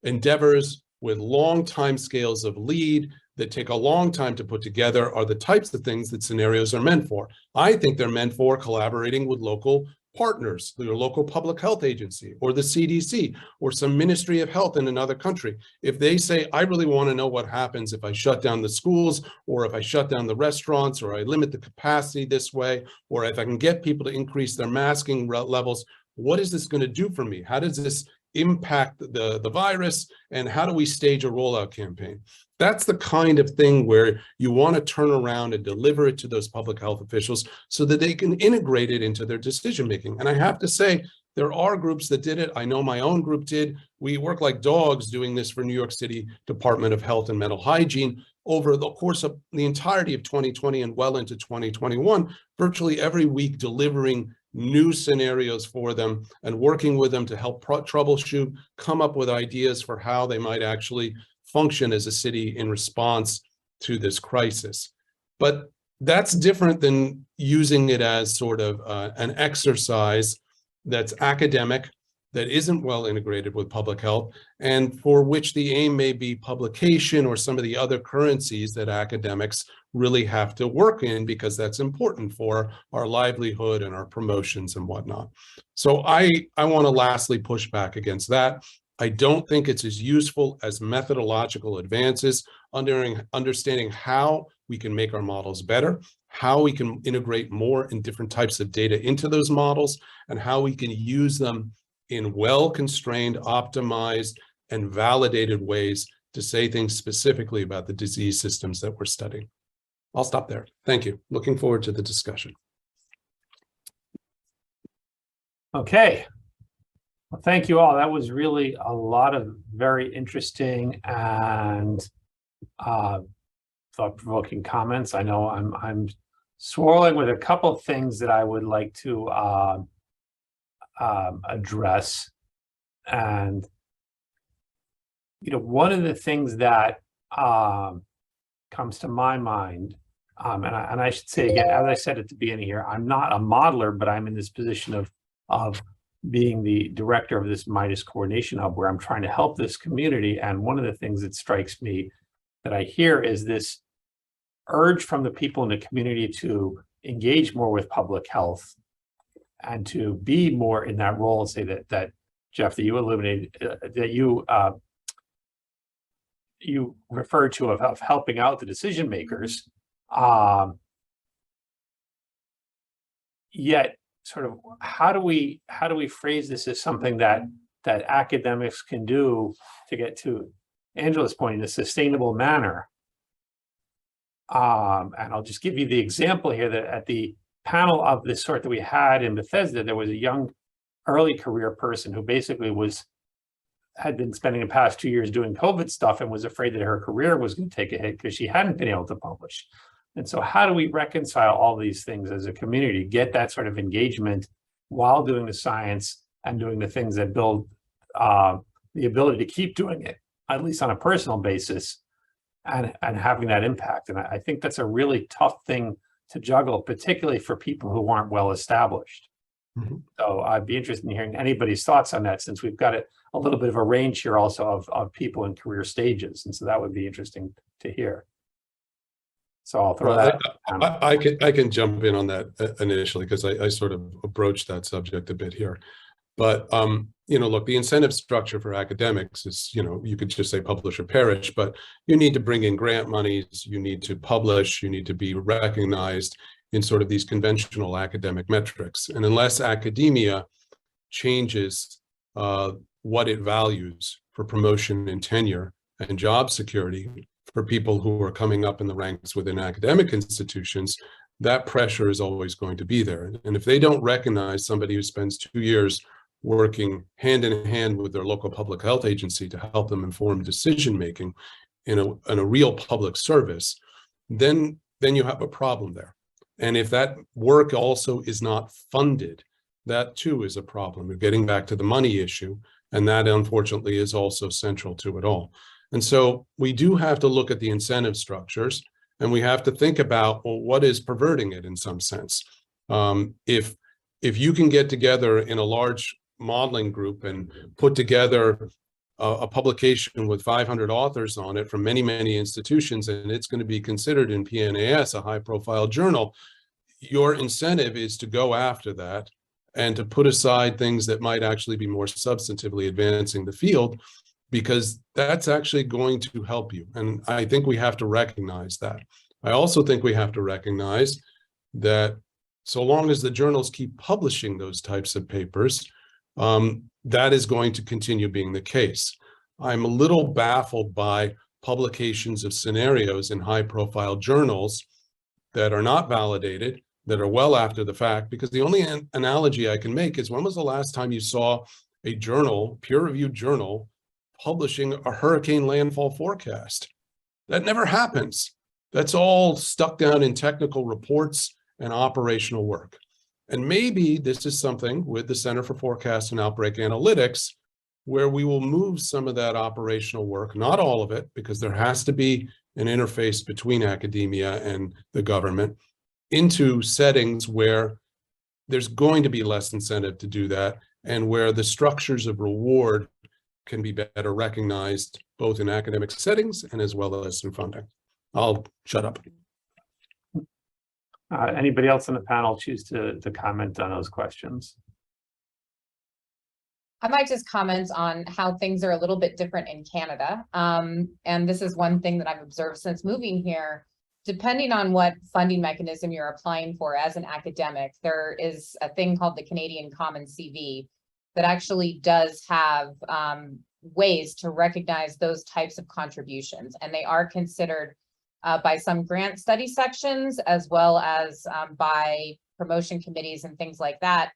endeavors with long time scales of lead that take a long time to put together are the types of things that scenarios are meant for. I think they're meant for collaborating with local partners, your local public health agency or the CDC or some Ministry of Health in another country. If they say, I really want to know what happens if I shut down the schools, or if I shut down the restaurants, or I limit the capacity this way, or if I can get people to increase their masking levels, what is this going to do for me? How does this impact the virus? And how do we stage a rollout campaign? That's the kind of thing where you want to turn around and deliver it to those public health officials so that they can integrate it into their decision making. And I have to say, there are groups that did it. I know my own group did. We work like dogs doing this for New York City Department of Health and Mental Hygiene over the course of the entirety of 2020 and well into 2021, virtually every week delivering new scenarios for them and working with them to help troubleshoot, come up with ideas for how they might actually function as a city in response to this crisis. But that's different than using it as sort of an exercise that's academic, that isn't well integrated with public health, and for which the aim may be publication or some of the other currencies that academics really have to work in, because that's important for our livelihood and our promotions and whatnot. So I want to lastly push back against that. I don't think it's as useful as methodological advances, understanding how we can make our models better, how we can integrate more and different types of data into those models, and how we can use them in well-constrained, optimized, and validated ways to say things specifically about the disease systems that we're studying. I'll stop there. Thank you. Looking forward to the discussion. Okay. Well, thank you all. That was really a lot of very interesting and thought-provoking comments. I know I'm swirling with a couple of things that I would like to address. And one of the things that comes to my mind, and I should say again, as I said at the beginning here, I'm not a modeler, but I'm in this position of being the director of this MIDAS coordination hub, where I'm trying to help this community. And one of the things that strikes me that I hear is this urge from the people in the community to engage more with public health and to be more in that role. And say that Jeff, that you illuminated, that you referred to of helping out the decision makers. Yet, sort of, how do we phrase this as something that academics can do to get to Angela's point in a sustainable manner? And I'll just give you the example here that at the panel of this sort that we had in Bethesda, there was a young early career person who basically had been spending the past 2 years doing COVID stuff and was afraid that her career was going to take a hit because she hadn't been able to publish. And so how do we reconcile all these things as a community, get that sort of engagement while doing the science and doing the things that build the ability to keep doing it, at least on a personal basis, and having that impact? And I think that's a really tough thing to juggle, particularly for people who aren't well established. Mm-hmm. So I'd be interested in hearing anybody's thoughts on that, since we've got a little bit of a range here also of people in career stages. And so that would be interesting to hear. So I'll throw that. I can jump in on that initially, because I sort of broached that subject a bit here. But, look, the incentive structure for academics is, you could just say publish or perish, but you need to bring in grant monies, you need to publish, you need to be recognized in sort of these conventional academic metrics. And unless academia changes what it values for promotion and tenure and job security for people who are coming up in the ranks within academic institutions, that pressure is always going to be there. And if they don't recognize somebody who spends 2 years working hand in hand with their local public health agency to help them inform decision-making in a real public service, then you have a problem there. And if that work also is not funded, that too is a problem. We're getting back to the money issue, and that unfortunately is also central to it all. And so we do have to look at the incentive structures, and we have to think about, well, what is perverting it in some sense? If you can get together in a large modeling group and put together a publication with 500 authors on it from many, many institutions, and it's going to be considered in PNAS, a high-profile journal, your incentive is to go after that and to put aside things that might actually be more substantively advancing the field, because that's actually going to help you. And I think we have to recognize that. I also think we have to recognize that so long as the journals keep publishing those types of papers, that is going to continue being the case. I'm a little baffled by publications of scenarios in high-profile journals that are not validated, that are well after the fact, because the only analogy I can make is, when was the last time you saw a journal, peer-reviewed journal, publishing a hurricane landfall forecast? That never happens. That's all stuck down in technical reports and operational work. And maybe this is something with the Center for Forecast and Outbreak Analytics, where we will move some of that operational work, not all of it, because there has to be an interface between academia and the government, into settings where there's going to be less incentive to do that, and where the structures of reward can be better recognized, both in academic settings and as well as in funding. I'll shut up. Anybody else on the panel choose to comment on those questions? I might just comment on how things are a little bit different in Canada. And this is one thing that I've observed since moving here. Depending on what funding mechanism you're applying for as an academic, there is a thing called the Canadian Common CV that actually does have ways to recognize those types of contributions. And they are considered by some grant study sections, as well as by promotion committees and things like that,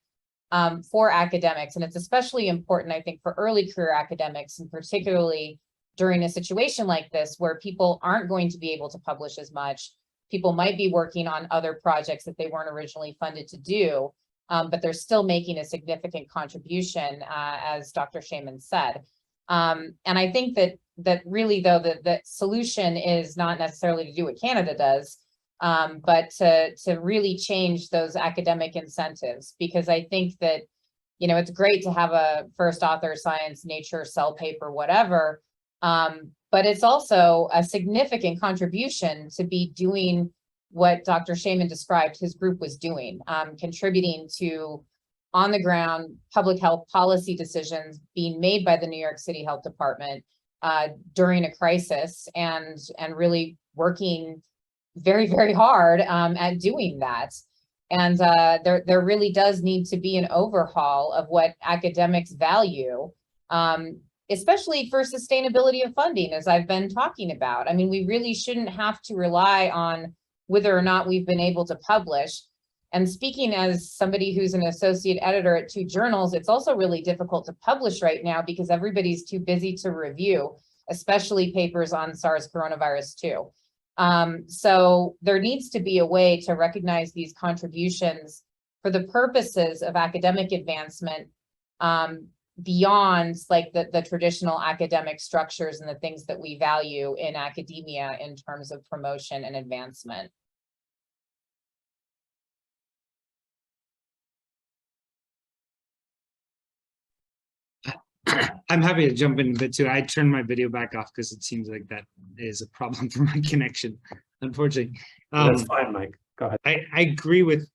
for academics. And it's especially important, I think, for early career academics, and particularly during a situation like this, where people aren't going to be able to publish as much. People might be working on other projects that they weren't originally funded to do, but they're still making a significant contribution, as Dr. Shaman said. And I think that really, though, the solution is not necessarily to do what Canada does, but to really change those academic incentives, because I think that, you know, it's great to have a first author, science, nature, cell paper, whatever, but it's also a significant contribution to be doing what Dr. Shaman described his group was doing, contributing to on the ground public health policy decisions being made by the New York City Health Department during a crisis, and really working very, very hard at doing that. And there really does need to be an overhaul of what academics value, especially for sustainability of funding, as I've been talking about. I mean, we really shouldn't have to rely on whether or not we've been able to publish. And speaking as somebody who's an associate editor at 2 journals, it's also really difficult to publish right now because everybody's too busy to review, especially papers on SARS coronavirus 2. So there needs to be a way to recognize these contributions for the purposes of academic advancement, beyond like the traditional academic structures and the things that we value in academia in terms of promotion and advancement. I'm happy to jump in a bit too. I turned my video back off because it seems like that is a problem for my connection, unfortunately. That's fine, Mike. Go ahead. I agree with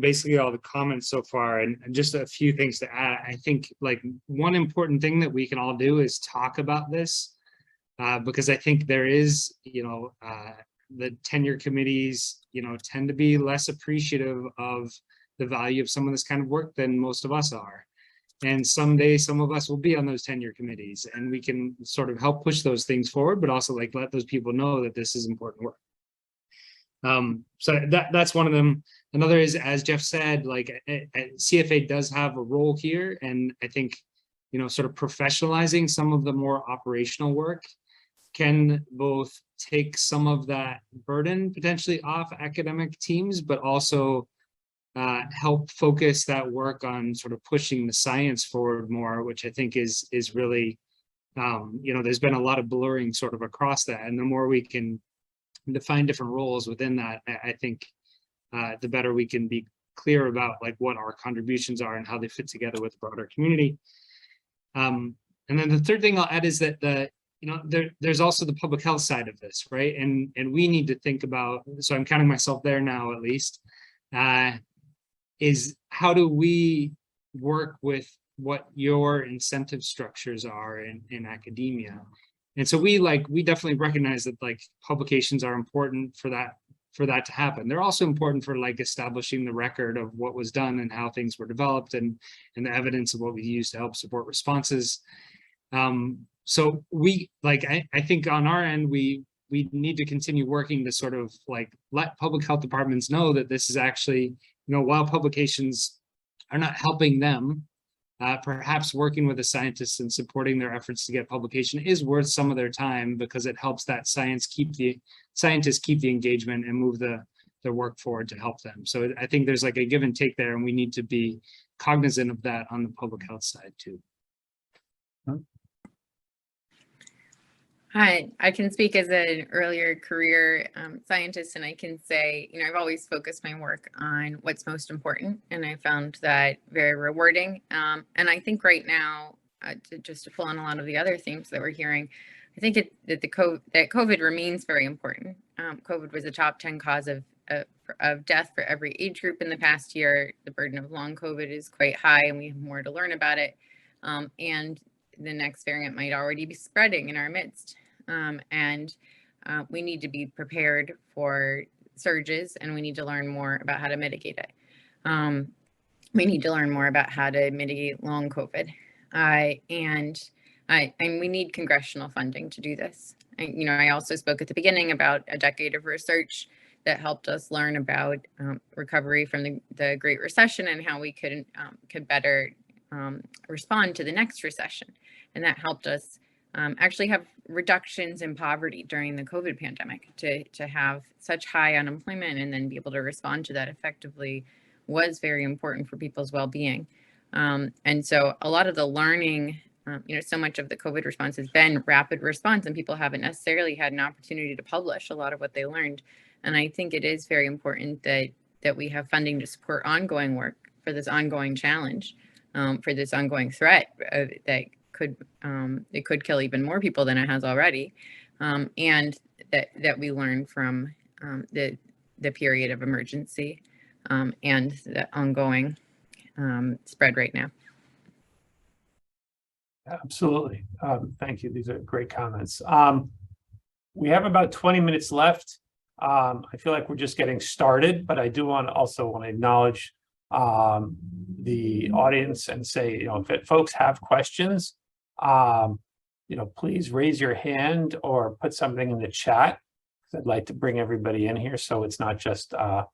basically all the comments so far, and just a few things to add. I think like one important thing that we can all do is talk about this, because I think there is, the tenure committees, tend to be less appreciative of the value of some of this kind of work than most of us are. And someday some of us will be on those tenure committees, and we can sort of help push those things forward, but also like let those people know that this is important work. So that's one of them. Another is, as Jeff said, like CFA does have a role here. And I think, sort of professionalizing some of the more operational work can both take some of that burden potentially off academic teams, but also help focus that work on sort of pushing the science forward more, which I think is really, there's been a lot of blurring sort of across that. And the more we can define different roles within that, I think the better we can be clear about like what our contributions are and how they fit together with the broader community. And then the third thing I'll add is that there's also the public health side of this, right? And we need to think about, so I'm counting myself there now at least, is how do we work with what your incentive structures are in academia? And so we definitely recognize that like publications are important for that to happen. They're also important for like establishing the record of what was done and how things were developed and the evidence of what we use to help support responses. So we I think on our end, we need to continue working to sort of like let public health departments know that this is actually, while publications are not helping them, perhaps working with the scientists and supporting their efforts to get publication is worth some of their time, because it helps that scientists keep the engagement and move the work forward to help them. So I think there's like a give and take there, and we need to be cognizant of that on the public health side too. Hi, I can speak as an earlier career scientist, and I can say, I've always focused my work on what's most important, and I found that very rewarding. And I think right now, just to pull on a lot of the other themes that we're hearing, I think that COVID remains very important. COVID was a top 10 cause of death for every age group in the past year. The burden of long COVID is quite high, and we have more to learn about it. And the next variant might already be spreading in our midst. We need to be prepared for surges, and we need to learn more about how to mitigate it. We need to learn more about how to mitigate long COVID. And we need congressional funding to do this. I also spoke at the beginning about a decade of research that helped us learn about recovery from the Great Recession and how we could better respond to the next recession. And that helped us actually have reductions in poverty during the COVID pandemic. To have such high unemployment and then be able to respond to that effectively was very important for people's well-being. And so a lot of the learning, so much of the COVID response has been rapid response, and people haven't necessarily had an opportunity to publish a lot of what they learned. And I think it is very important that we have funding to support ongoing work for this ongoing challenge, for this ongoing threat that it could kill even more people than it has already, and that we learn from the period of emergency and the ongoing spread right now. Absolutely. Thank you. These are great comments. We have about 20 minutes left. I feel like we're just getting started, but I do want to acknowledge the audience and say, if folks have questions, please raise your hand or put something in the chat. I'd like to bring everybody in here, so it's not just 4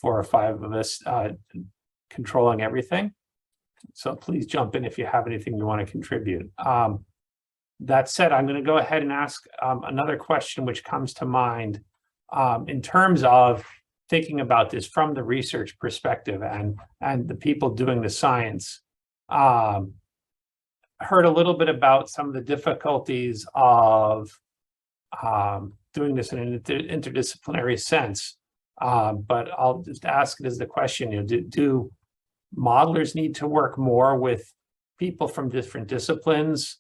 or 5 of us controlling everything. So please jump in if you have anything you want to contribute. That said, I'm going to go ahead and ask another question which comes to mind in terms of thinking about this from the research perspective and the people doing the science. Heard a little bit about some of the difficulties of doing this in an interdisciplinary sense, but I'll just ask it as the question, do modelers need to work more with people from different disciplines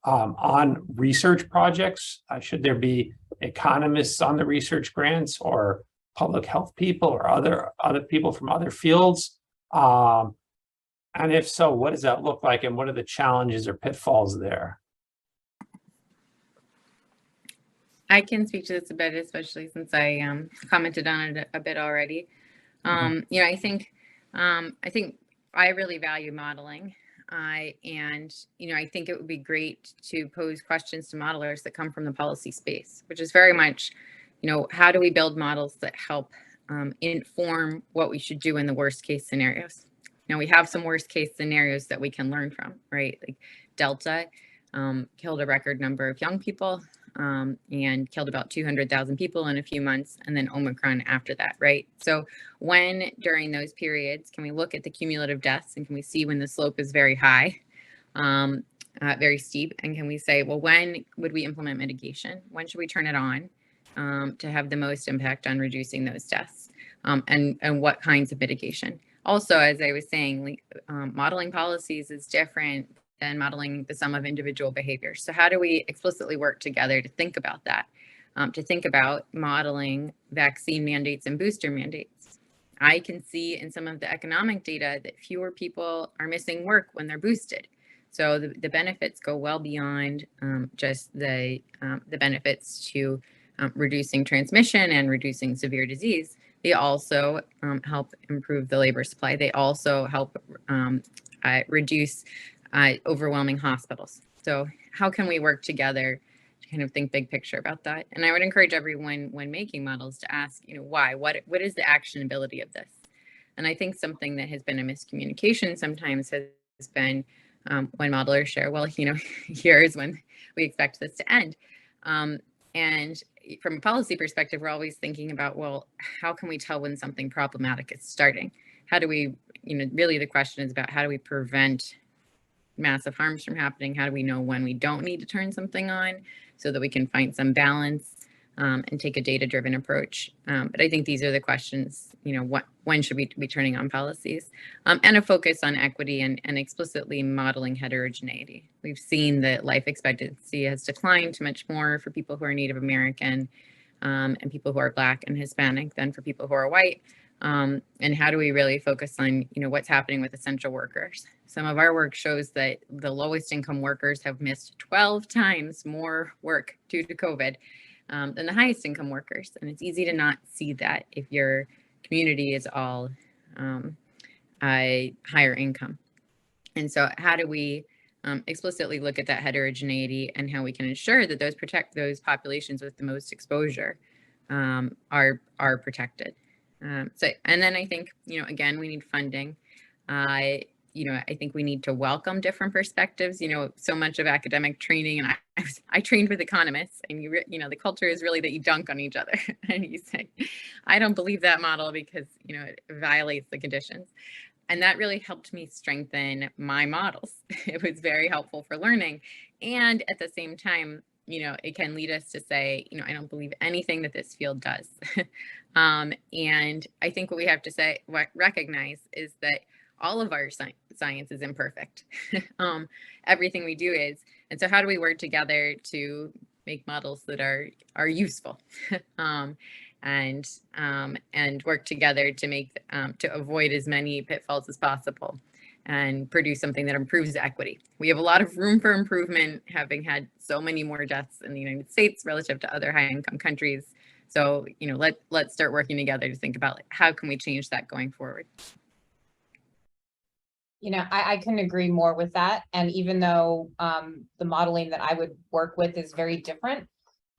on research projects? Should there be economists on the research grants, or public health people, or other people from other fields? And if so, what does that look like, and what are the challenges or pitfalls there? I can speak to this a bit, especially since I commented on it a bit already. I think I really value modeling. And I think it would be great to pose questions to modelers that come from the policy space, which is very much, how do we build models that help inform what we should do in the worst case scenarios? Now, we have some worst case scenarios that we can learn from, right? Like Delta killed a record number of young people and killed about 200,000 people in a few months, and then Omicron after that, right? So when during those periods, can we look at the cumulative deaths, and can we see when the slope is very high, very steep, and can we say, well, when would we implement mitigation? When should we turn it on to have the most impact on reducing those deaths? And what kinds of mitigation? also, as I was saying, modeling policies is different than modeling the sum of individual behaviors. So how do we explicitly work together to think about that? To think about modeling vaccine mandates and booster mandates. I can see in some of the economic data that fewer people are missing work when they're boosted. So the benefits go well beyond just the benefits to reducing transmission and reducing severe disease. They also help improve the labor supply. They also help reduce overwhelming hospitals. So how can we work together to kind of think big picture about that? And I would encourage everyone when making models to ask, why? What is the actionability of this? And I think something that has been a miscommunication sometimes has been when modelers share, well, here's when we expect this to end. And from a policy perspective, we're always thinking about, well, how can we tell when something problematic is starting? How do we, really the question is about how do we prevent massive harms from happening? How do we know when we don't need to turn something on so that we can find some balance and take a data-driven approach? But I think these are the questions, when should we be turning on policies? And a focus on equity and explicitly modeling heterogeneity. We've seen that life expectancy has declined much more for people who are Native American and people who are Black and Hispanic than for people who are white. And how do we really focus on, what's happening with essential workers? Some of our work shows that the lowest income workers have missed 12 times more work due to COVID than the highest income workers. And it's easy to not see that if your community is all higher income. And so how do we explicitly look at that heterogeneity and how we can ensure that those populations with the most exposure are protected? And then I think, again, we need funding. I think we need to welcome different perspectives. So much of academic training, and I trained with economists, and the culture is really that you dunk on each other and you say, I don't believe that model because it violates the conditions. And that really helped me strengthen my models. It was very helpful for learning. And at the same time, it can lead us to say, I don't believe anything that this field does. And I think what we have to recognize is that all of our science is imperfect. Everything we do is. And so how do we work together to make models that are useful and work together to make to avoid as many pitfalls as possible and produce something that improves equity. We have a lot of room for improvement, having had so many more deaths in the United States relative to other high income countries. So, let's start working together to think about how can we change that going forward. I couldn't agree more with that. And even though the modeling that I would work with is very different,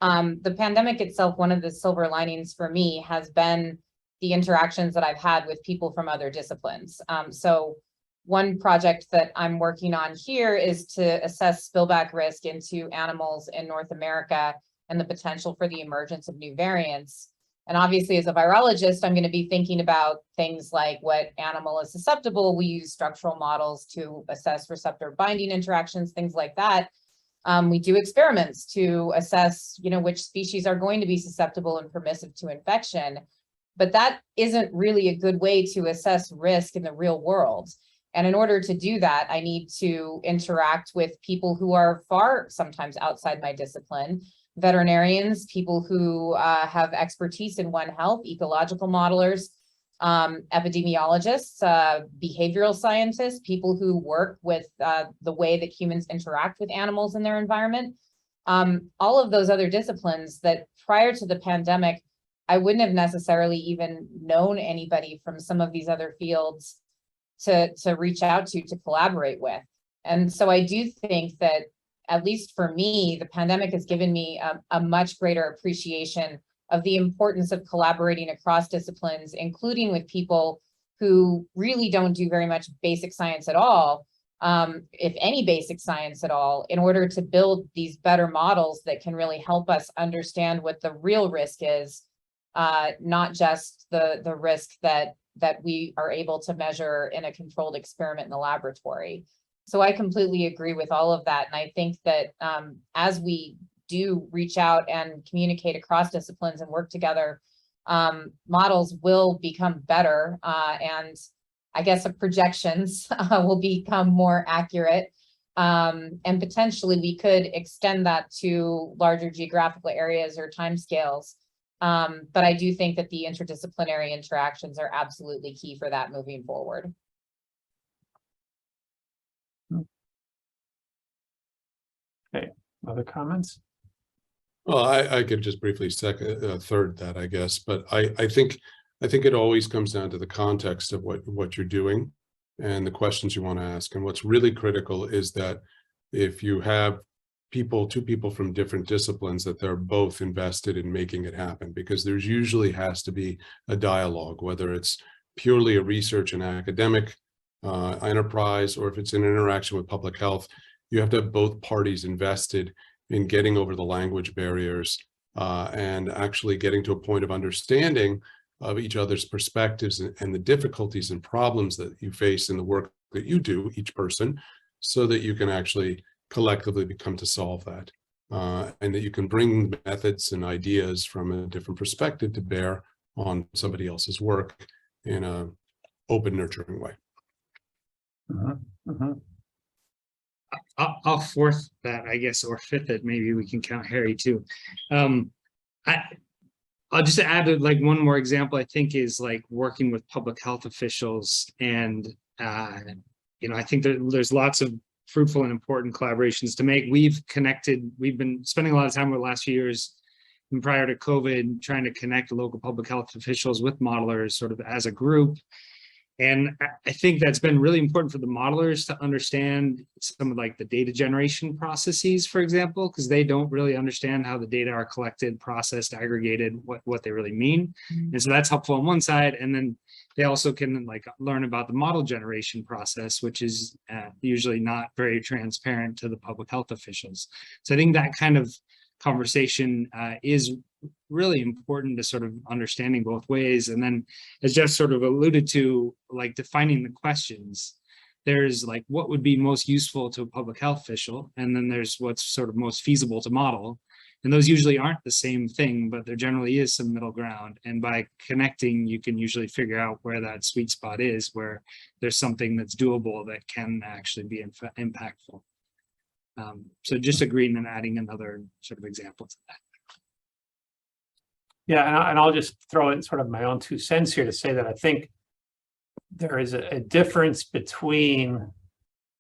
the pandemic itself, one of the silver linings for me has been the interactions that I've had with people from other disciplines. So one project that I'm working on here is to assess spillback risk into animals in North America and the potential for the emergence of new variants. And obviously, as a virologist, I'm going to be thinking about things like what animal is susceptible. We use structural models to assess receptor binding interactions, things like that. We do experiments to assess, which species are going to be susceptible and permissive to infection. But that isn't really a good way to assess risk in the real world. And in order to do that, I need to interact with people who are far sometimes outside my discipline. Veterinarians, people who have expertise in One Health, ecological modelers, epidemiologists, behavioral scientists, people who work with the way that humans interact with animals in their environment. All of those other disciplines that prior to the pandemic, I wouldn't have necessarily even known anybody from some of these other fields to reach out to collaborate with. And so I do think that, at least for me, the pandemic has given me a much greater appreciation of the importance of collaborating across disciplines, including with people who really don't do very much basic science at all, if any basic science at all, in order to build these better models that can really help us understand what the real risk is, not just the risk that we are able to measure in a controlled experiment in the laboratory. So I completely agree with all of that. And I think that as we do reach out and communicate across disciplines and work together, models will become better. And I guess, of projections will become more accurate. And potentially we could extend that to larger geographical areas or timescales. But I do think that the interdisciplinary interactions are absolutely key for that moving forward. Okay, other comments? Well, I could just briefly third that, I guess, but I think it always comes down to the context of what you're doing and the questions you want to ask. And what's really critical is that if you have two people from different disciplines, that they're both invested in making it happen, because there's usually has to be a dialogue, whether it's purely a research and academic enterprise, or if it's an interaction with public health. You have to have both parties invested in getting over the language barriers and actually getting to a point of understanding of each other's perspectives and the difficulties and problems that you face in the work that you do, each person, so that you can actually collectively come to solve that. And that you can bring methods and ideas from a different perspective to bear on somebody else's work in a open, nurturing way. I'll fourth that, I guess, or fifth it. Maybe we can count Harry too. I'll just add like one more example. I think is like working with public health officials, and I think there's lots of fruitful and important collaborations to make. We've been spending a lot of time over the last few years and prior to COVID trying to connect local public health officials with modelers sort of as a group. And I think that's been really important for the modelers to understand some of like the data generation processes, for example, because they don't really understand how the data are collected, processed, aggregated, what they really mean. And so that's helpful on one side. And then they also can like learn about the model generation process, which is usually not very transparent to the public health officials. So I think that kind of conversation is really important to sort of understanding both ways. And then as Jeff sort of alluded to, like defining the questions, there's like what would be most useful to a public health official, and then there's what's sort of most feasible to model. And those usually aren't the same thing, but there generally is some middle ground. And by connecting, you can usually figure out where that sweet spot is, where there's something that's doable that can actually be impactful. So just agreeing and adding another sort of example to that. Yeah, and I'll just throw in sort of my own 2 cents here to say that I think there is a difference between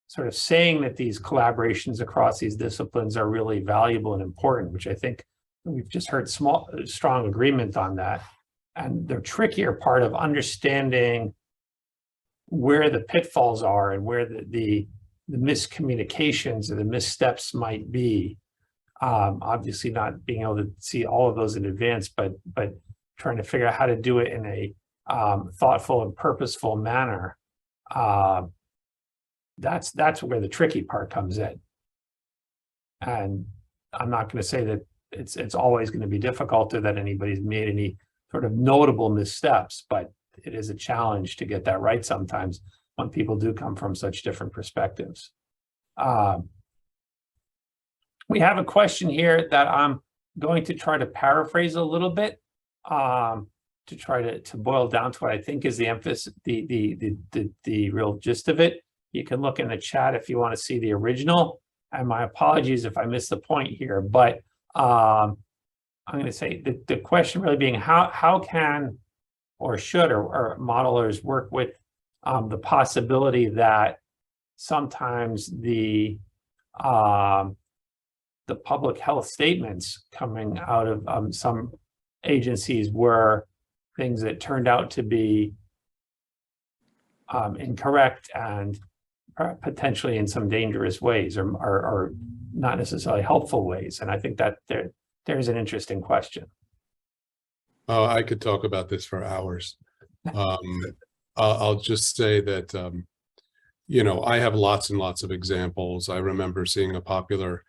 sort of saying that these collaborations across these disciplines are really valuable and important, which I think we've just heard strong agreement on that. And the trickier part of understanding where the pitfalls are and where the miscommunications or the missteps might be. Obviously not being able to see all of those in advance, but trying to figure out how to do it in a thoughtful and purposeful manner. That's where the tricky part comes in. And I'm not going to say that it's always going to be difficult or that anybody's made any sort of notable missteps, but it is a challenge to get that right sometimes when people do come from such different perspectives. We have a question here that I'm going to try to paraphrase a little bit to try to boil down to what I think is the emphasis, the real gist of it. You can look in the chat if you want to see the original. And my apologies if I missed the point here, but I'm going to say the question really being how can or should or modelers work with the possibility that sometimes the public health statements coming out of some agencies were things that turned out to be incorrect and potentially in some dangerous ways or not necessarily helpful ways. And I think that there's an interesting question. Oh, I could talk about this for hours. I'll just say that, I have lots and lots of examples. I remember seeing a popular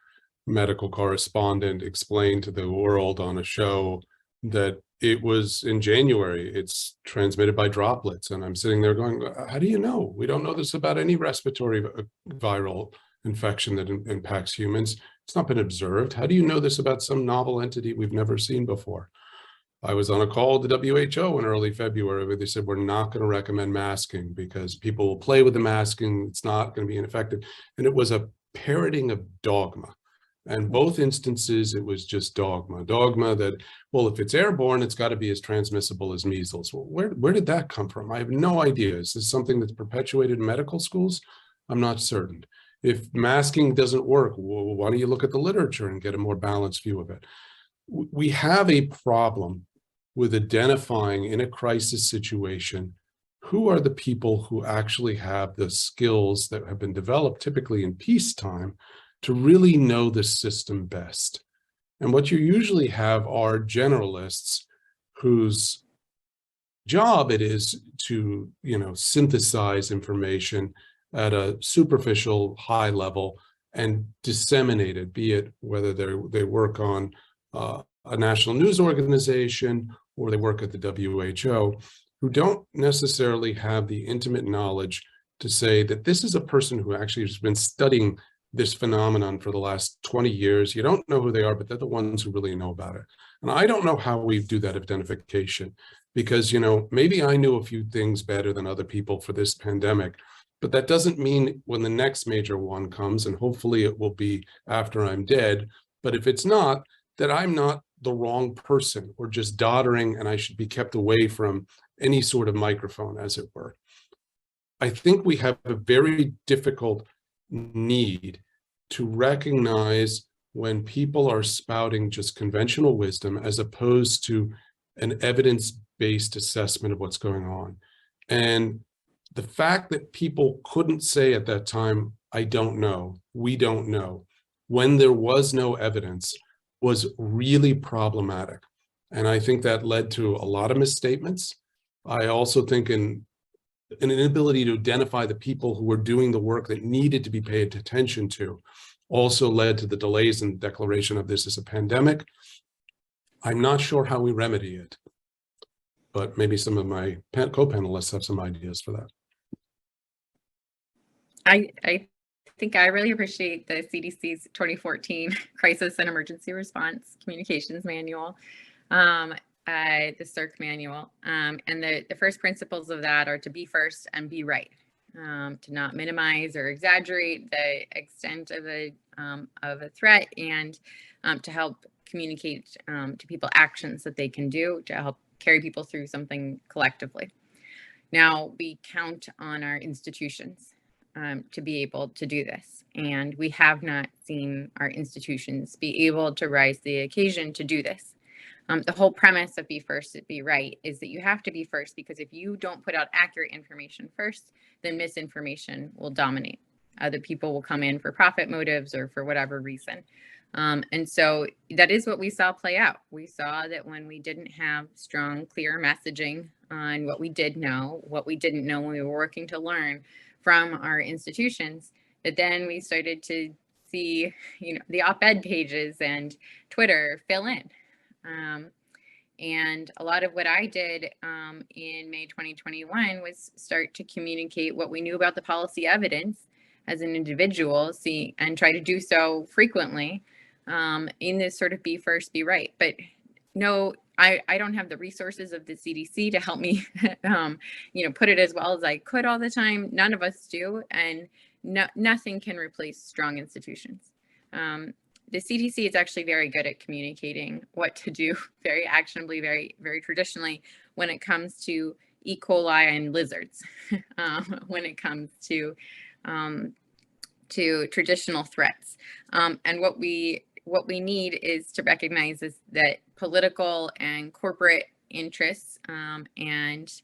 medical correspondent explain to the world on a show that it was in January, it's transmitted by droplets. And I'm sitting there going, how do you know? We don't know this about any respiratory viral infection that impacts humans. It's not been observed. How do you know this about some novel entity we've never seen before? I was on a call with the WHO in early February where they said, we're not going to recommend masking because people will play with the masking. It's not going to be ineffective. And it was a parroting of dogma. And both instances, it was just dogma that, well, if it's airborne, it's got to be as transmissible as measles. Well, where did that come from? I have no idea. Is this something that's perpetuated in medical schools? I'm not certain. If masking doesn't work, well, why don't you look at the literature and get a more balanced view of it? We have a problem with identifying in a crisis situation who are the people who actually have the skills that have been developed typically in peacetime to really know the system best. And what you usually have are generalists whose job it is to, synthesize information at a superficial high level and disseminate it, be it whether they work on a national news organization or they work at the WHO, who don't necessarily have the intimate knowledge to say that this is a person who actually has been studying this phenomenon for the last 20 years. You don't know who they are, but they're the ones who really know about it. And I don't know how we do that identification because, maybe I knew a few things better than other people for this pandemic, but that doesn't mean when the next major one comes, and hopefully it will be after I'm dead, but if it's not, that I'm not the wrong person or just doddering and I should be kept away from any sort of microphone, as it were. I think we have a very difficult need to recognize when people are spouting just conventional wisdom as opposed to an evidence-based assessment of what's going on. And the fact that people couldn't say at that time, I don't know, we don't know, when there was no evidence, was really problematic. And I think that led to a lot of misstatements. I also think an inability to identify the people who were doing the work that needed to be paid attention to also led to the delays in declaration of this as a pandemic. I'm not sure how we remedy it, but maybe some of my co-panelists have some ideas for that. I think I really appreciate the CDC's 2014 Crisis and Emergency Response Communications Manual, the CIRC manual. And the first principles of that are to be first and be right, to not minimize or exaggerate the extent of a threat, and to help communicate to people actions that they can do to help carry people through something collectively. Now, we count on our institutions to be able to do this. And we have not seen our institutions be able to rise to the occasion to do this. The whole premise of be first, be right is that you have to be first, because if you don't put out accurate information first, then misinformation will dominate. Other people will come in for profit motives or for whatever reason. And so that is what we saw play out. We saw that when we didn't have strong, clear messaging on what we did know, what we didn't know when we were working to learn from our institutions, that then we started to see, the op-ed pages and Twitter fill in. And a lot of what I did in May 2021 was start to communicate what we knew about the policy evidence as an individual, and try to do so frequently in this sort of be first, be right. But no, I don't have the resources of the CDC to help me, put it as well as I could all the time. None of us do, and nothing can replace strong institutions. The CDC is actually very good at communicating what to do, very actionably, very, very traditionally, when it comes to E. coli and lizards, when it comes to traditional threats. And what we need is to recognize is that political and corporate interests and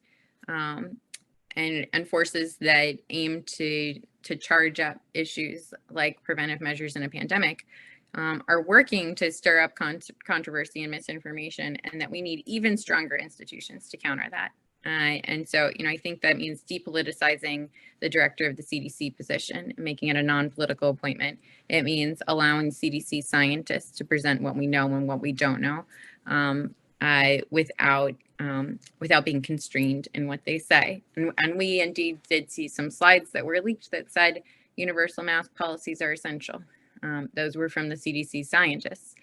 forces that aim to charge up issues like preventive measures in a pandemic are working to stir up controversy and misinformation, and that we need even stronger institutions to counter that. And so, I think that means depoliticizing the director of the CDC position, making it a non-political appointment. It means allowing CDC scientists to present what we know and what we don't know, without being constrained in what they say. And we indeed did see some slides that were leaked that said universal mask policies are essential. Those were from the CDC scientists.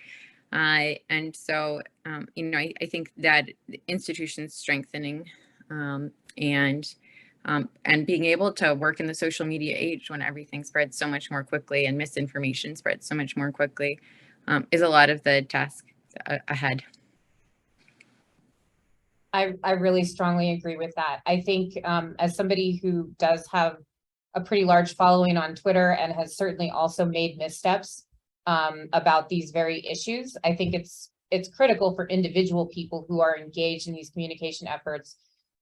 And so, I think that the institutions strengthening and being able to work in the social media age when everything spreads so much more quickly and misinformation spreads so much more quickly is a lot of the task ahead. I really strongly agree with that. I think as somebody who does have a pretty large following on Twitter and has certainly also made missteps about these very issues, I think it's critical for individual people who are engaged in these communication efforts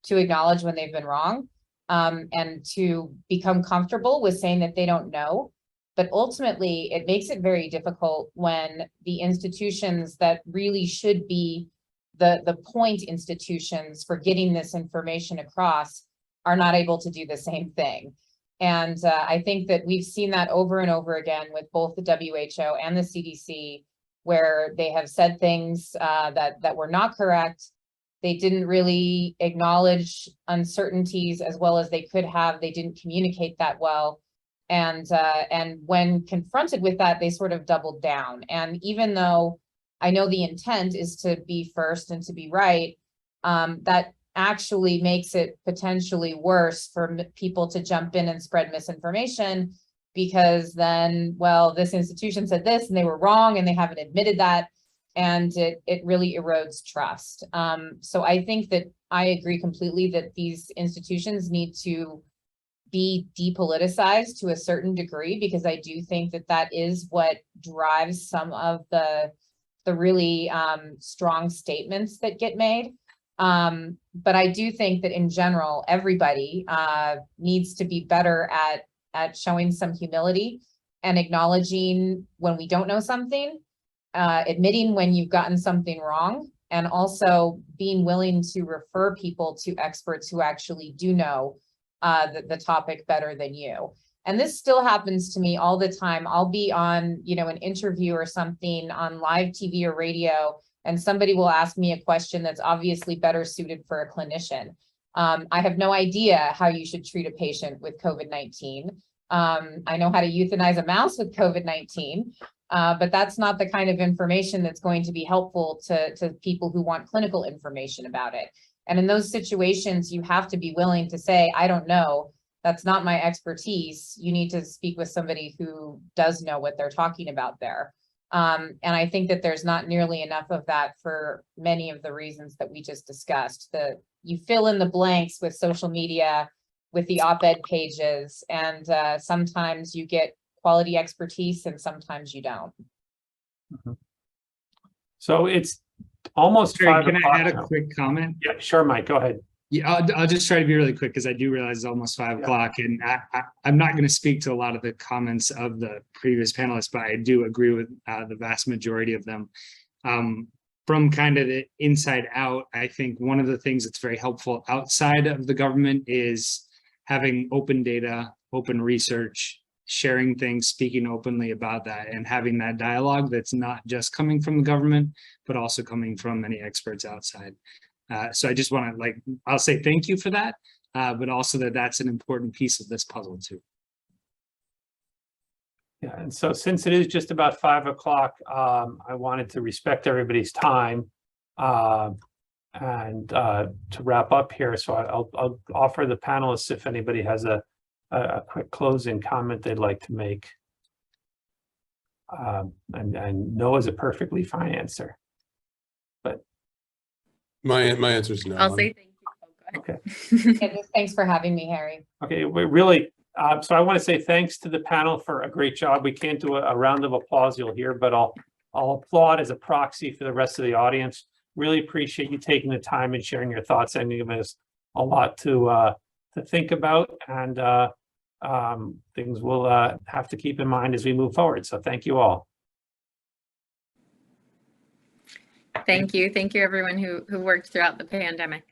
to acknowledge when they've been wrong and to become comfortable with saying that they don't know. But ultimately, it makes it very difficult when the institutions that really should be the point institutions for getting this information across are not able to do the same thing. And I think that we've seen that over and over again with both the WHO and the CDC, where they have said things that were not correct. They didn't really acknowledge uncertainties as well as they could have. They didn't communicate that well. And when confronted with that, they sort of doubled down. And even though I know the intent is to be first and to be right, that actually makes it potentially worse for people to jump in and spread misinformation, because then, well, this institution said this and they were wrong and they haven't admitted that, and it really erodes trust. So I think that I agree completely that these institutions need to be depoliticized to a certain degree, because I do think that that is what drives some of the really strong statements that get made. But I do think that in general, everybody needs to be better at showing some humility and acknowledging when we don't know something, admitting when you've gotten something wrong, and also being willing to refer people to experts who actually do know the topic better than you. And this still happens to me all the time. I'll be on, an interview or something on live TV or radio, and somebody will ask me a question that's obviously better suited for a clinician. I have no idea how you should treat a patient with COVID-19. I know how to euthanize a mouse with COVID-19, but that's not the kind of information that's going to be helpful to people who want clinical information about it. And in those situations, you have to be willing to say, I don't know. That's not my expertise. You need to speak with somebody who does know what they're talking about there. And I think that there's not nearly enough of that for many of the reasons that we just discussed. You fill in the blanks with social media, with the op-ed pages, and sometimes you get quality expertise and sometimes you don't. So it's almost Sorry, 5 can o'clock I add a now. quick comment? Yeah, sure, Mike, go ahead. Yeah, I'll just try to be really quick because I do realize it's almost 5 o'clock, and I'm not going to speak to a lot of the comments of the previous panelists, but I do agree with the vast majority of them. From kind of the inside out, I think one of the things that's very helpful outside of the government is having open data, open research, sharing things, speaking openly about that, and having that dialogue that's not just coming from the government, but also coming from many experts outside. So I just want to I'll say thank you for that, but also that's an important piece of this puzzle too. Yeah, and so since it is just about 5 o'clock, I wanted to respect everybody's time and to wrap up here. So I'll offer the panelists if anybody has a quick closing comment they'd like to make. And no is a perfectly fine answer. But My answer is no. I'll say thank you. Oh, go ahead. okay. Yeah, thanks for having me, Harry. Okay, we really, so I want to say thanks to the panel for a great job. We can't do a round of applause you'll hear, but I'll applaud as a proxy for the rest of the audience. Really appreciate you taking the time and sharing your thoughts and giving us a lot to think about, and things we'll have to keep in mind as we move forward. So thank you all. Thank you. Thank you, everyone who worked throughout the pandemic.